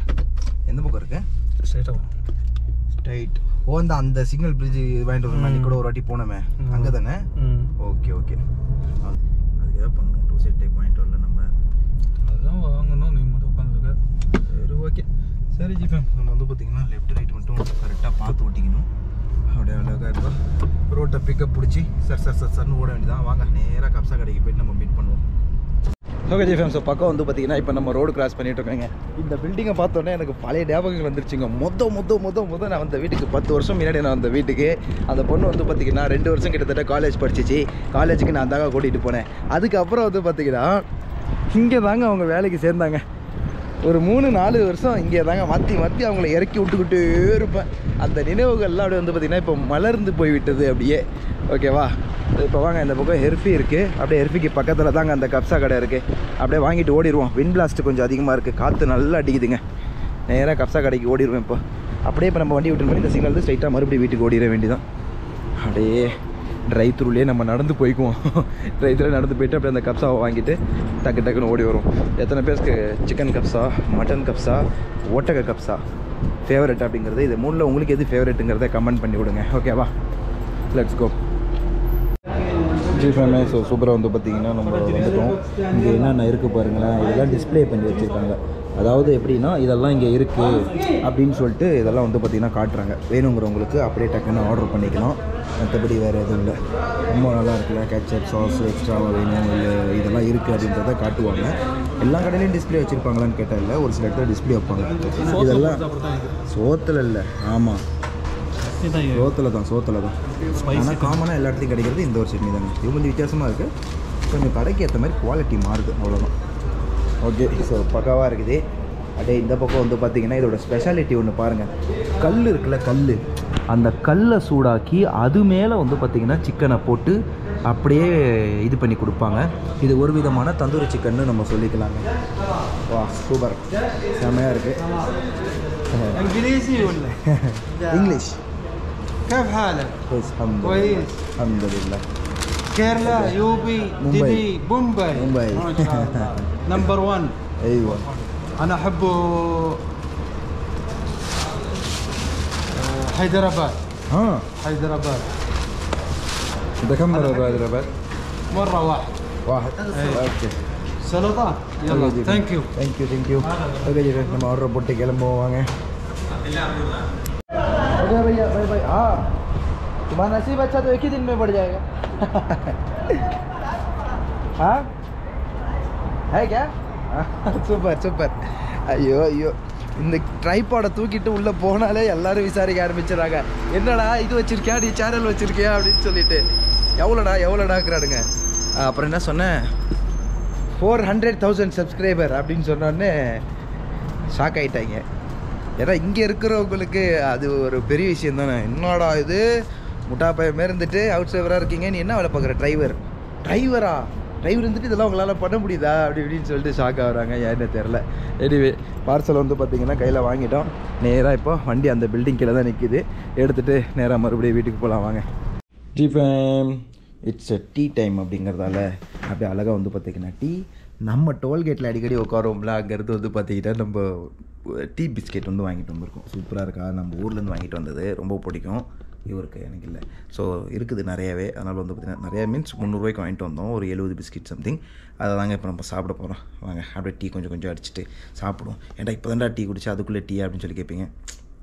S1: எந்த பக்கம் இருக்கு? ஸ்ட்ரைட். ஓ, அந்த சிக்னல் பிரிட்ஜ் வாங்கிட்டு வரணும். அன்றைக்கி கூட ஒரு வாட்டி போனோமே, அங்கே தானே? ஓகே அதுக்கு எதாவது பண்ணணும். 2 சைட் டைப் வாங்கிட்டு வரல நம்ம.
S3: அதுதான் வாங்கணும். நீ மட்டும் உட்காந்துருக்க.
S1: சரி ஓகே. சரி ஜிஃபேம், நம்ம வந்து பார்த்திங்கன்னா லெஃப்ட் ரைட் மட்டும் கரெக்டாக பார்த்து ஓட்டிக்கணும். அப்படியே அழகாக இருக்கும். ரோட்டை பிக்கப் பிடிச்சி சர்ன்னு ஓட வேண்டியதான். வாங்க நேராக கப்ஸா கடைக்கு போய்ட்டு நம்ம மீட் பண்ணுவோம். ஓகே ஜிஃபேம், ஸோ பக்கம் வந்து பார்த்திங்கன்னா இப்போ நம்ம ரோடு கிராஸ் பண்ணிட்டு இருக்கோங்க. இந்த பில்டிங்கை பார்த்தோன்னே எனக்கு பழைய ஞாபகங்கள் வந்துருச்சுங்க. முத நான் அந்த வீட்டுக்கு 10 வருஷம் முன்னாடி நான் அந்த வீட்டுக்கு அந்த பொண்ணு வந்து பார்த்திங்கன்னா 2 வருஷம் கிட்டத்தட்ட காலேஜ் படிச்சிச்சு. காலேஜுக்கு நான் தாங்க கூட்டிகிட்டு போனேன். அதுக்கப்புறம் வந்து பார்த்திங்கன்னா இங்கே தாங்க அவங்க வேலைக்கு சேர்ந்தாங்க. ஒரு 3-4 வருஷம் இங்கே தாங்க மாற்றி அவங்கள இறக்கி விட்டுக்கிட்டே இருப்பேன். அந்த நினைவுகள்லாம் அப்படியே வந்து பார்த்திங்கன்னா இப்போ மலர்ந்து போய்விட்டது அப்படியே. ஓகேவா? இப்போ வாங்க, இந்த பக்கம் ஹெர்ஃபி இருக்குது. அப்படியே ஹெர்ஃபிக்கு பக்கத்தில் தாங்க அந்த கப்ஸா கடை இருக்குது. அப்படியே வாங்கிட்டு ஓடிடுவோம். விண்ட் பிளாஸ்ட் கொஞ்சம் அதிகமாக இருக்குது, காற்று நல்லா அடிக்குதுங்க. நேராக கப்ஸா கடைக்கு ஓடிடுவேன். இப்போ அப்படியே இப்போ நம்ம வண்டி விட்டு பண்ணி இந்த சிக்னல் வந்து ஸ்ட்ரைட்டாக மறுபடியும் வீட்டுக்கு ஓடிட வேண்டியதான். அப்படியே ட்ரைவ் த்ரூலேயே நம்ம நடந்து போய்க்குவோம். ட்ரைவ் த்ரூ நடந்து போய்ட்டு அப்படியே அந்த கப்ஸாவை வாங்கிட்டு டக்குன்னு ஓடி வரும். எத்தனை பேருக்கு சிக்கன் கப்ஸா, மட்டன் கப்ஸா, ஒட்டக கப்ஸா ஃபேவரட் அப்படிங்கிறது, இது 3ல் உங்களுக்கு எது ஃபேவரட்டுங்கிறத கமெண்ட் பண்ணி விடுங்க. ஓகேவா? Let's go. ஜிஃபேமே ஸோ சூப்பராக வந்து பார்த்திங்கன்னா நம்ம வந்துட்டோம். இங்கே என்னென்ன இருக்குது பாருங்களேன், இதெல்லாம் டிஸ்பிளே பண்ணி வச்சுருக்காங்க. அதாவது எப்படின்னா இதெல்லாம் இங்கே இருக்குது அப்படின்னு சொல்லிட்டு இதெல்லாம் வந்து பார்த்திங்கன்னா காட்டுறாங்க. வேணுங்கிறவங்களுக்கு அப்படியே டக்குன்னு ஆர்டர் பண்ணிக்கலாம். மற்றபடி வேறு எதுவும் இல்லை. ரொம்ப நல்லா இருக்குல்ல, கேட்சப் சாஸ் எக்ஸ்ட்ராவாக வேணும் இல்லை இதெல்லாம் இருக்குது அப்படின்றத காட்டுவாங்க. எல்லா கடையிலையும் டிஸ்பிளே வச்சுருப்பாங்களான்னு கேட்டால் இல்லை, ஒரு சில இடத்துல டிஸ்பிளே வைப்பாங்க. இதெல்லாம் சோத்தில் இல்லை, ஆமாம் சோத்தில் தான். ஆனால் காமனாக எல்லா இடத்துலையும் கிடைக்கிறது இந்த ஒரு சட்னி தாங்க. இது கொஞ்சம் வித்தியாசமாக இருக்குது, கொஞ்சம் கடைக்கு ஏற்ற மாதிரி குவாலிட்டி மாறுது, அவ்வளோதான். ஓகே, ஸோ பக்காவாக இருக்குது. அப்படியே இந்த பக்கம் வந்து பார்த்திங்கன்னா இதோட ஸ்பெஷாலிட்டி ஒன்று பாருங்கள். கல் இருக்குல்ல, அந்த கல்லை சூடாக்கி அது மேலே வந்து பார்த்திங்கன்னா சிக்கனை போட்டு அப்படியே இது பண்ணி கொடுப்பாங்க. இது ஒரு விதமான தந்தூரி சிக்கன்னு நம்ம சொல்லிக்கலாங்க. வா சூப்பர், செமையாக இருக்குது. இங்கிலீஷ்
S4: كيف حالك؟
S1: كويس الحمد لله.
S4: كويس
S1: الحمد لله.
S4: كيرلا يوبي ديلي بومباي ما شاء الله نمبر 1.
S1: ايوه
S4: انا احبه حيدراباد. حيدراباد.
S1: انت كم مره بهيدراباد؟
S4: مره واحد.
S1: اوكي
S4: سلطه يلا ثانك يو.
S1: ஓகே ஜி, நம்ம ஆர்டர் போட்டு கிளம்புவோம் வாங்க. ओके भैया, बाय बाय. हाँ, तुम्हारा नसीब अच्छा तो एक ही दिन में बढ़ जाएगा. हाँ है क्या? சூப்பர். ஐயோ இந்த ட்ரைபாடை தூக்கிட்டு உள்ளே போனாலே எல்லாரும் விசாரிக்க ஆரம்பிச்சிடறாங்க. என்னடா இது வச்சிருக்கியா, நீ சேனல் வச்சிருக்கியா அப்படின்னு சொல்லிட்டு. எவ்வளோடாக்குறாடுங்க. அப்புறம் என்ன சொன்னேன், 400,000 சப்ஸ்கிரைபர் அப்படின்னு சொன்னோடனே ஷாக் ஆகிட்டாங்க. ஏன்னா இங்கே இருக்கிறவங்களுக்கு அது ஒரு பெரிய விஷயம் தானே. என்னடா இது முட்டா பையன் மாரி இருந்துட்டு அவுட் சைவராக இருக்கீங்க, நீ என்ன வேலை பார்க்குற, டிரைவர் இருந்துட்டு இதெல்லாம் உங்களால் பண்ண முடியுதா அப்படின்னு சொல்லிட்டு ஷாக் ஆகுறாங்க. ஏன்னு தெரில. எனிவே பார்சல் வந்து பார்த்திங்கன்னா கையில் வாங்கிட்டோம். நேராக இப்போ வண்டி அந்த பில்டிங் கீழே தான் நிற்கிது. எடுத்துகிட்டு நேராக மறுபடியும் வீட்டுக்கு போகலாம் வாங்க. Defame it's a tea time அப்படிங்கிறதால அப்படியே அழகாக வந்து பார்த்திங்கன்னா டீ நம்ம டோல்கேட்டில் அடிக்கடி உட்காரோம்ல, அங்கேருந்து வந்து பார்த்திங்கன்னா நம்ம டீ பிஸ்கெட் வந்து வாங்கிட்டு வந்திருக்கோம். சூப்பராக இருக்கா, நம்ம ஊர்லேருந்து வாங்கிட்டு வந்தது, ரொம்ப பிடிக்கும். இவருக்கு எனக்கு இல்லை. ஸோ இருக்குது நிறையாவே. அதனால் வந்து பார்த்திங்கன்னா நிறையா மீன்ஸ் 300 ரூபாய்க்கு வாங்கிட்டு வந்தோம், ஒரு 70 பிஸ்கெட் சம்திங். அதை தாங்க இப்போ நம்ம சாப்பிட போகிறோம் வாங்க. அப்படியே டீ கொஞ்சம் அடிச்சுட்டு சாப்பிடுவோம். ஏன்டா இப்போ தான்டா டீ குடிச்சா அதுக்குள்ளே டீ அப்படின்னு சொல்லி கேட்பீங்க.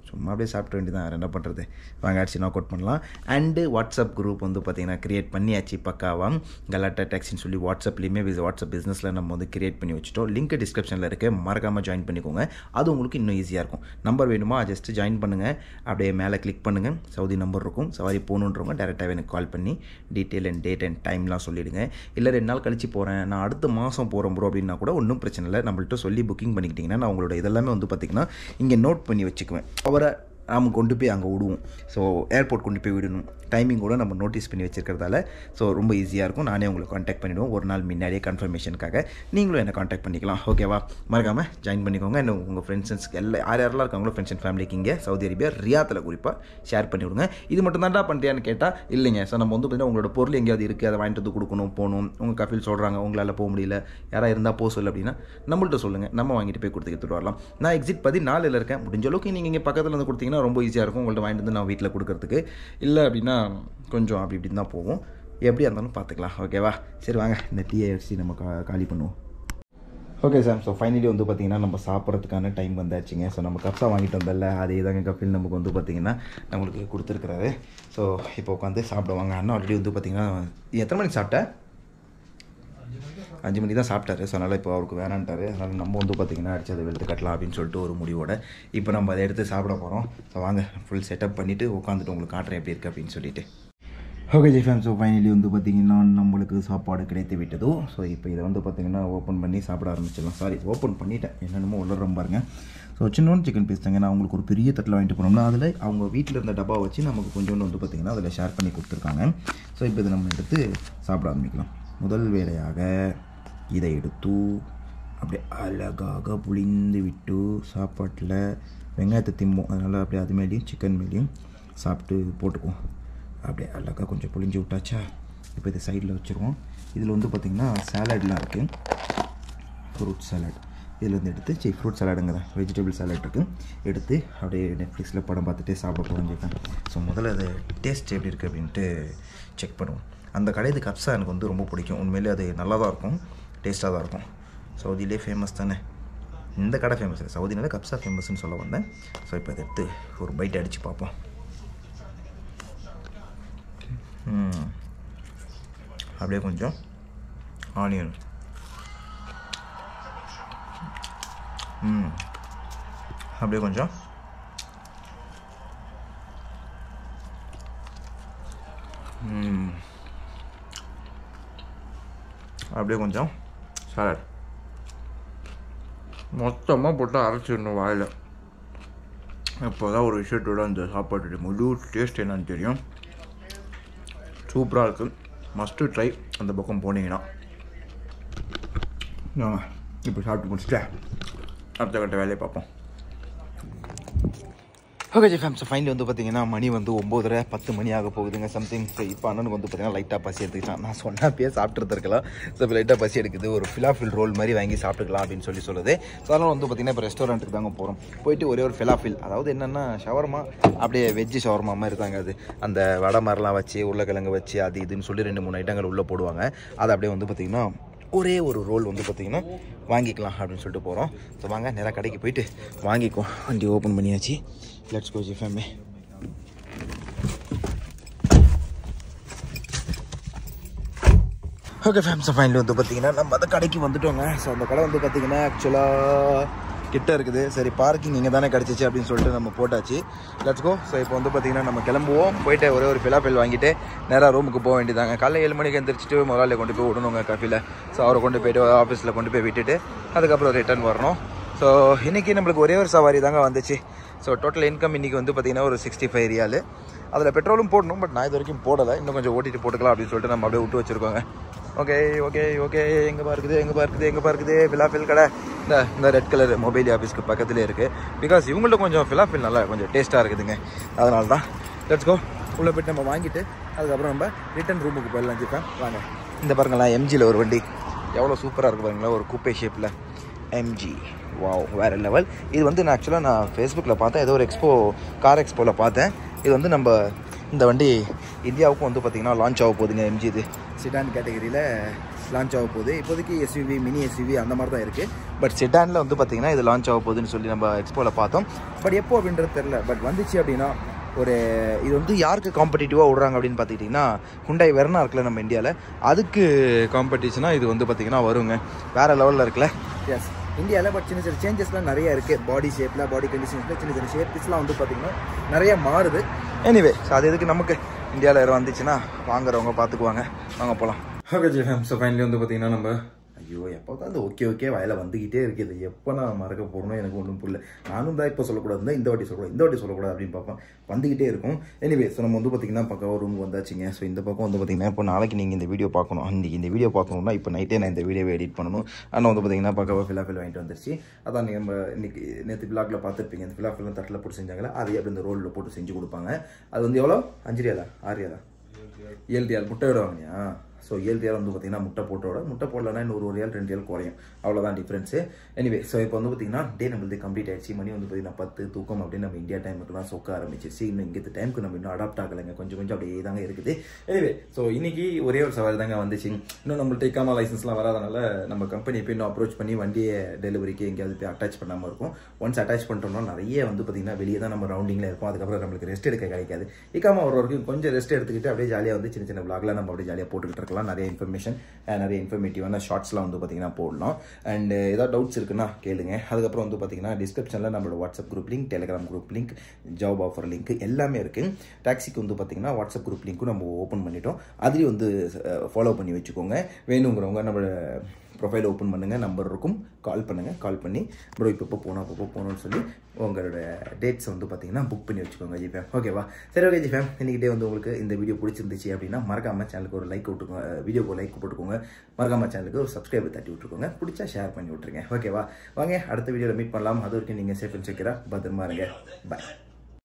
S1: சும்மா அப்படியே சாப்பிட வேண்டியதான், என்ன பண்ணுறது. வாங்க அடிச்சு நாக் அவுட் பண்ணலாம். அண்டு வாட்ஸ்அப் குரூப் வந்து பார்த்திங்கன்னா க்ரியேட் பண்ணியாச்சு பக்காவாக. கலாட்டா டேக்ஸின்னு சொல்லி வாட்ஸ்அப்லேயுமே வாட்ஸ்அப் பிஸ்னஸில் நம்ம வந்து க்ரியேட் பண்ணி வச்சுட்டோம். லிங்க் டிஸ்கிரிப்ஷனில் இருக்குது, மறக்காமல் ஜாயின் பண்ணிக்கோங்க. அது உங்களுக்கு இன்னும் ஈஸியாக இருக்கும். நம்பர் வேணுமா ஜஸ்ட்டு ஜாயின் பண்ணுங்கள். அப்படியே மேலே கிளிக் பண்ணுங்கள், சவுதி நம்பர் இருக்கும். சவாரி போகணுன்றவங்க டேரெக்டாகவே எனக்கு கால் பண்ணி டீட்டெயில் அண்ட் டேட் அண்ட் டைம்லாம் சொல்லிவிடுங்க. இல்லை 2 நாள் கழிச்சு போகிறேன், நான் அடுத்த மாதம் போகிறேன் ப்ரோ அப்படின்னா கூட ஒன்றும் பிரச்சனை இல்லை. நம்மள்ட்ட சொல்லி புக்கிங் பண்ணிக்கிட்டிங்கன்னா நான் உங்களோட இதெல்லாமே வந்து பார்த்திங்கன்னா இங்கே நோட் பண்ணி வச்சுக்குவேன். அவரை நாம் கொண்டு போய் அங்கே விடுவோம். ஸோ ஏர்போர்ட் கொண்டு போய் விடணும், டைமிங் கூட நம்ம நோட்டீஸ் பண்ணி வச்சுருக்கிறதால ஸோ ரொம்ப ஈஸியாக இருக்கும். நானே உங்களுக்கு காண்டாக்ட் பண்ணிவிடுவோம் ஒரு நாள் முன்னாடியே கன்ஃபர்மேஷனுக்காக. நீங்களும் என்னை காண்டாக்ட் பண்ணிக்கலாம். ஓகேவா, மறக்காமல் ஜாயின் பண்ணிக்கோங்க. இன்னும் உங்கள் ஃப்ரெண்ட்ஸுக்கு யாரெல்லாம் இருக்காங்களோ ஃப்ரெண்ட்ஸ் அண்ட் ஃபேமிலிக்கு இங்கே சவுதி அரேபியா ரியாத்தில் குறிப்பாக ஷேர் பண்ணி விடுங்க. இது மட்டும் தான்டா பண்ணுறியான்னு கேட்டால் இல்லைங்க. ஸோ நம்ம வந்து பார்த்திங்கன்னா உங்களோட பொருள் எங்கேயாவது இருக்குது, அதை வாங்கிட்டு வந்து கொடுக்கணும், போகணும். உங்கள் கஃபில் சொல்கிறாங்க உங்களால் போக முடியல, யாராவது இருந்தால் போக சொல்லு அப்படின்னா நம்மள்ட்ட சொல்லுங்கள், நம்ம வாங்கிட்டு போய் கொடுத்துட்டு வரலாம். நான் எக்ஸிட் 14 இருக்கேன். முடிஞ்ச அளவுக்கு நீங்கள் இங்கே பக்கத்தில் வந்து கொடுத்தீங்கன்னா ரொம்ப ஈஸியாக இருக்கும். உங்கள்ட்ட வாங்கிட்டு வந்து நான் வீட்டில் கொடுக்கறதுக்கு. இல்லை அப்படின்னா கொஞ்சம் அப்படி இப்படி தான் போவோம். எப்படியா இருந்தாலும் பார்த்துக்கலாம். ஓகேவா, சரி வாங்க இந்த டீயை அடிச்சு நம்ம காலி பண்ணுவோம். ஓகே சார், ஸோ ஃபைனலி வந்து பார்த்திங்கன்னா நம்ம சாப்பிட்றதுக்கான டைம் வந்தாச்சுங்க. ஸோ நம்ம கப்ஸா வாங்கிட்டு வந்தல, அதே தாங்க கஃபில் நமக்கு வந்து பார்த்திங்கன்னா நம்மளுக்கு கொடுத்துருக்குறாரு. ஸோ இப்போ உட்காந்து சாப்பிடுவாங்க. அண்ணா ஆல்ரெடி வந்து பார்த்திங்கன்னா எத்தனை மணிக்கு சாப்பிட்டேன்? 5 மணிக்கு தான் சாப்பிட்டாரு. ஸோ அதனால் இப்போ அவருக்கு வேணான்ட்டார். அதனால் நம்ம வந்து பார்த்திங்கன்னா அடிச்சு அதை வெளுத்து கட்டலாம் அப்படின்னு சொல்லிட்டு ஒரு முடிவோட இப்போ நம்ம அதை எடுத்து சாப்பிட போகிறோம். ஸோ வாங்க ஃபுல் செட்டப் பண்ணிவிட்டு உட்காந்துட்டு உங்களுக்கு காட்டுறேன் எப்படி இருக்குது அப்படின்னு சொல்லிட்டு. Okay G fam, so finally வந்து பார்த்திங்கன்னா நம்மளுக்கு சாப்பாடு கிடைத்து விட்டதோ. ஸோ இப்போ இதை வந்து பார்த்திங்கன்னா ஓப்பன் பண்ணி சாப்பிட ஆரம்பிச்சிடலாம். சாரி, ஓப்பன் பண்ணிட்டேன், என்னென்னமோ உள்ளறம் பாருங்க. ஸோ சின்னோன்னு சிக்கன் பீஸ் தாங்க. நான் அவங்களுக்கு ஒரு பெரிய தட்டில் வாங்கிட்டு போனோம்னா அதில் அவங்க வீட்டில் இருந்த டப்பா வச்சு நமக்கு கொஞ்சோண்டு வந்து பார்த்திங்கன்னா அதில் ஷேர் பண்ணி கொடுத்துருக்காங்க. ஸோ இப்போ இதை நம்ம எடுத்து சாப்பிட ஆரம்பிக்கலாம். முதல் வேலையாக இதை எடுத்து அப்படியே அழகாக புளிந்து விட்டு சாப்பாட்டில் வெங்காயத்தை திம்போம். அதனால் அப்படியே அது மேலேயும் சிக்கன் மேலேயும் சாப்பிட்டு போட்டுக்குவோம். அப்படியே அழகாக கொஞ்சம் புளிஞ்சு விட்டாச்சா. இப்போ இதை சைடில் வச்சுருவோம். இதில் வந்து பார்த்திங்கன்னா சாலட்லாம் இருக்குது, ஃப்ரூட் சாலட். இதில் வந்து எடுத்து ஃப்ரூட் சாலடுங்க, வெஜிடபிள் சாலட் இருக்குது. எடுத்து அப்படியே நெட்ஃப்ளிக்ஸில் படம் பார்த்துட்டே சாப்பிட போகிறோம். ஸோ முதல்ல அதை டேஸ்ட் எப்படி இருக்குது அப்படின்ட்டு செக் பண்ணுவோம். அந்த கடையில் கப்ஸா எனக்கு வந்து ரொம்ப பிடிக்கும். உண்மையிலே அது நல்லா தான் இருக்கும், டேஸ்ட்டாக தான் இருக்கும். சவுதியிலே ஃபேமஸ் தானே இந்த கடை, ஃபேமஸ் இல்லை சவுதினால கப்ஸா ஃபேமஸ்ன்னு சொல்ல வந்தேன். ஸோ இப்போ அதை எடுத்து ஒரு பைட் அடித்து பார்ப்போம். அப்படியே கொஞ்சம் ஆனியன், அப்படியே கொஞ்சம் அப்படியே கொஞ்சம் சாலட் மொத்தமாக போட்டு அரைச்சிடணும் வாயில். இப்போ தான் ஒரு விஷயத்தோட அந்த சாப்பாட்டு முழு டேஸ்ட் என்னன்னு தெரியும். சூப்பராக இருக்குது, மஸ்ட்டு ட்ரை அந்த பக்கம் போனீங்கன்னா. இப்போ சாப்பிட்டு முடிச்சுட்டு அடுத்த கட்ட வேலையை பார்ப்போம். ஓகே ஜி ஃபேம்ஸ், ஃபைனலி வந்து பார்த்தீங்கன்னா மணி வந்து 9:30 மணி ஆக போகுதுங்க சம்திங். ஸோ இப்போ அண்ணனுக்கு வந்து பார்த்தீங்கன்னா லைட்டாக பசி எடுத்துக்கிட்டான். நான் சொன்னப்பயே சாப்பிட்ருந்துருக்கலாம். ஸோ இப்போ லைட்டாக பசி எடுக்குது, ஒரு ஃபிலாஃபில் ரோல் மாதிரி வாங்கி சாப்பிட்டுக்கலாம் அப்படின்னு சொல்லுது. ஸோ அதனால் வந்து பார்த்தீங்கன்னா இப்போ ரெஸ்டாரண்ட்டுக்கு தாங்க போகிறோம். போயிட்டு ஒரே ஒரு ஃபிலாஃபில், அதாவது என்னென்னா ஷவர்மா, அப்படியே வெஜ்ஜு ஷவர்மா மாதிரி இருக்காங்க. அது அந்த வடை மாதிரிலாம் வச்சு உருளைக்கிழங்கு வச்சு அது இதுன்னு சொல்லி 2-3 ஐட்டங்கள் உள்ளே போடுவாங்க. அதை அப்படியே வந்து பார்த்திங்கன்னா ஒரே ஒரு ரோல் வந்து பார்த்திங்கன்னா வாங்கிக்கலாம் அப்படின்னு சொல்லிட்டு போகிறோம். ஸோ வாங்க நேராக கடைக்கு போயிட்டு வாங்கிக்குவோம். வண்டி ஓப்பன் பண்ணியாச்சு. Let's go G family. Okay fams, finally வந்து பார்த்தீங்கன்னா நம்ம அந்த கடைக்கு வந்துட்டோங்க. ஸோ அந்த கடை வந்து பார்த்தீங்கன்னா ஆக்சுவலாக கிட்ட இருக்குது. சரி பார்க்கிங் இங்கே தானே கிடச்சிச்சு அப்படின்னு சொல்லிட்டு நம்ம போட்டாச்சு. Let's go. ஸோ இப்போ வந்து பார்த்தீங்கன்னா நம்ம கிளம்புவோம். போயிட்டு ஒரே ஒரு ஃபிலாஃபில் வாங்கிட்டு நேராக ரூமுக்கு போக வேண்டியதாங்க. காலையில் 7 மணிக்கு எழுந்திரிச்சிட்டு முதலாளியை கொண்டு போய் விடணுங்க கஃபியில். ஸோ அவரை கொண்டு போய்ட்டு ஆஃபீஸில் கொண்டு போய் விட்டுட்டு அதுக்கப்புறம் ரிட்டர்ன் வரணும். ஸோ இன்றைக்கி நம்மளுக்கு ஒரே ஒரு சவாரி தாங்க வந்துச்சு. ஸோ டோட்டல் இன்கம் இன்றைக்கி வந்து பார்த்திங்கன்னா ஒரு 65 ரியால். அதில் பெட்ரோலும் போடணும், பட் நான் இது வரைக்கும் போடலை. இன்னும் கொஞ்சம் ஓட்டிட்டு போட்டுக்கலாம் அப்படின்னு சொல்லிட்டு நம்ம அப்படியே விட்டு வச்சுருக்கோங்க. ஓகே ஓகே ஓகே, எங்கே பார்க்குது ஃபிலாஃபில் கடை. இந்த ரெட் கலர் மொபைல் ஆஃபீஸ்க்கு பக்கத்துலேயே இருக்குது. பிகாஸ் இவங்கள்ட்ட கொஞ்சம் ஃபிலாஃபில் நல்லா கொஞ்சம் டேஸ்ட்டாக இருக்குதுங்க, அதனால தான். Let's go. உள்ளே போய்ட்டு நம்ம வாங்கிட்டு அதுக்கப்புறம் நம்ம ரிட்டன் ரூமுக்கு போயிடலாம் ஜிப்பேன். வாங்க. இந்த பாருங்களா, எம்ஜியில் ஒரு வண்டி எவ்வளோ சூப்பராக இருக்குது பாருங்களா, ஒரு கூப்பே ஷேப்பில் எம்ஜி. வாவ், வேறு லெவல். இது வந்து நான் ஆக்சுவலாக ஃபேஸ்புக்கில் பார்த்தேன், ஏதோ ஒரு கார் எக்ஸ்போவில் பார்த்தேன். இது வந்து நம்ம இந்த வண்டி இந்தியாவுக்கும் வந்து பார்த்திங்கன்னா லான்ச் ஆக போகுதுங்க. எம்ஜி இது செடான் கேட்டகரியில் லான்ச் ஆக போகுது. இப்போதைக்கு எஸ்யூவி, மினி எஸ்யூவி அந்த மாதிரி தான் இருக்குது. பட் செடானில் வந்து பார்த்திங்கன்னா இது லான்ச் ஆக போகுதுன்னு சொல்லி நம்ம எக்ஸ்போவில் பார்த்தோம். பட் எப்போ அப்படின்றது தெரில. பட் வந்துச்சு அப்படின்னா இது வந்து யாருக்கு காம்படிட்டிவாக விடுறாங்க அப்படின்னு பார்த்துக்கிட்டிங்கன்னா ஹுண்டாய் வெர்னா இருக்குல்ல நம்ம இந்தியாவில், அதுக்கு காம்படிஷனாக இது வந்து பார்த்திங்கன்னா வருங்க. வேறு லெவலில் இருக்குல்ல. எஸ், இந்தியாவில். பட் சின்ன சின்ன சேஞ்சஸ்லாம் நிறையா இருக்குது. பாடி ஷேப்பில், பாடி கண்டிஷன்ஸில் சின்ன சின்ன ஷேப்ஸ்லாம் வந்து பார்த்திங்கன்னா நிறையா மாறுது. எனிவே, ஸோ அது எதுக்கு நமக்கு இந்தியாவில் யாரும் வந்துச்சுன்னா வாங்குறவங்க பார்த்துக்குவாங்க. வாங்க போகலாம். Okay G fam. So finally வந்து பார்த்திங்கன்னா நம்ம ஐயோ எப்போ தான் அந்த ஓகே வயலை வந்துக்கிட்டே இருக்குது. எப்போ நான் மறக்க போகிறோன்னு எனக்கு ஒன்றும் புரியல. நானும் தான் இப்போ சொல்லக்கூடாது, இந்த வாட்டி சொல்லக்கூடாது அப்படின்னு பார்ப்பேன். வந்துக்கிட்டே இருக்கும். எனிவே, ஸோ நம்ம வந்து பார்த்திங்கன்னா பக்கம் ஒரு ரூமுக்கு வந்தாச்சுங்க. ஸோ இந்த பக்கம் வந்து பார்த்திங்கன்னா இப்போ நாளைக்கு நீங்கள் இந்த வீடியோ பார்க்கணும். இன்றைக்கி இந்த வீடியோ பார்க்கணுன்னா இப்போ நைட்டே நான் இந்த வீடியோவை எடிட் பண்ணணும். ஆனால் வந்து பார்த்திங்கன்னா பக்கவாக ஃபிலாஃபில் வாங்கிட்டு வந்துருச்சு. அதான் நம்ம இன்றைக்கி நேற்று விளாக்ல பார்த்துருப்பீங்க. இந்த ஃபிலாஃபில் தட்டில் போட்டு செஞ்சாங்களா, அதை அப்படி இந்த ரோலில் போட்டு செஞ்சு கொடுப்பாங்க. அது வந்து எவ்வளோ, 5 ரியாலா 6 ரியாலா 7 ரியால் முட்டை விடுவாங்கயா. ஸோ 7 ரியால் வந்து பார்த்திங்கன்னா முட்டை போடலன்னா இன்னும் 1 ரியால் 2 ரியால் குறையும், அவ்வளோதான் டிஃப்ரென்ஸு. எனிவே, ஸோ இப்போ வந்து பார்த்திங்கன்னா டே நம்மளுக்கு கம்ப்ளீட் ஆயிடுச்சு. மணி வந்து பார்த்திங்கன்னா 10 தூக்கம் அப்படின்னு நம்ம இந்தியா டைமுக்குலாம் சொக்க ஆரம்பிச்சிருச்சு. இன்னும் இங்கே டைமுக்கு நம்ம இன்னும் அடாப்ட் ஆகலைங்க, கொஞ்சம் அப்படியே தாங்க இருக்குது. எனிவே, ஸோ இன்றைக்கி ஒரே ஒரு சவால் தாங்க வந்துச்சு. இன்னும் நம்மள்ட்ட இக்காமா லைசன்ஸ்லாம் வராதனால நம்ம கம்பெனி இப்போ இன்னும் அப்ரோச் பண்ணி வண்டியை டெலிவரிக்கு எங்கேயாவது போய் அட்டாச் பண்ணாமல் இருக்கும். ஒன்ஸ் அட்டாச் பண்ணிட்டோம்னா நிறைய வந்து பார்த்திங்கன்னா வெளியே தான் நம்ம ரவுண்டிங்கில் இருப்போம். அதுக்கப்புறம் நம்மளுக்கு ரெஸ்ட் எடுக்க கிடைக்காது. இக்காமா ஒரு வரைக்கும் கொஞ்சம் ரெஸ்ட் எடுத்துக்கிட்டு அப்படியே ஜாலியாக வந்து சின்ன விளாக்லாம் நம்ம அப்படியே ஜாலியாக போட்டுக்கிட்டு இருக்கலாம். நிறைய இன்ஃபர்மேஷன், நிறைய இன்ஃபர்மேட்டிவான ஷார்ட்ஸ்லாம் வந்து பார்த்திங்கன்னா போடலாம். அண்ட் ஏதாவது டவுட்ஸ் இருக்குன்னா கேளுங்க. அதுக்கப்புறம் வந்து பார்த்திங்கன்னா டிஸ்கிரிப்ஷனில் நம்மளோட WhatsApp group link, Telegram group link, job offer link எல்லாமே இருக்குது. டாக்ஸிக்கு வந்து பார்த்திங்கன்னா வாட்ஸ்அப் குரூப் லிங்க்கும் நம்ம ஓப்பன் பண்ணிட்டோம். அதுலேயும் வந்து ஃபாலோ பண்ணி வச்சுக்கோங்க. வேணுங்கிறவங்க நம்மளோட ப்ரொஃபைல் ஓப்பன் பண்ணுங்கள், நம்பர் இருக்கும், கால் பண்ணுங்கள். கால் பண்ணி ப்ரோ இப்போ போகணும்னு சொல்லி உங்களோட டேட்ஸை வந்து பார்த்தீங்கன்னா புக் பண்ணி வச்சுக்கோங்க ஜி ஃபேம். ஓகேவா? சரி, ஓகே ஜி ஃபேம். இன்றைக்கி டே வந்து உங்களுக்கு இந்த வீடியோ பிடிச்சிருந்துச்சு அப்படின்னா மறக்காமல் சேனலுக்கு ஒரு லைக் விட்டுக்கோங்க, வீடியோக்கு ஒரு லைக் போட்டுக்கோங்க. மறக்காமல் சேனலுக்கு ஒரு சப்ஸ்கிரைபர் தட்டி விட்டுருக்கோங்க. பிடிச்சா ஷேர் பண்ணி விட்ருங்க. ஓகேவா? வாங்க அடுத்த வீடியோவில் மீட் பண்ணலாம். அது வரைக்கும் நீங்கள் சேஃப் அண்ட் செக்யூராக பத்திரமா இருங்க. பாய்.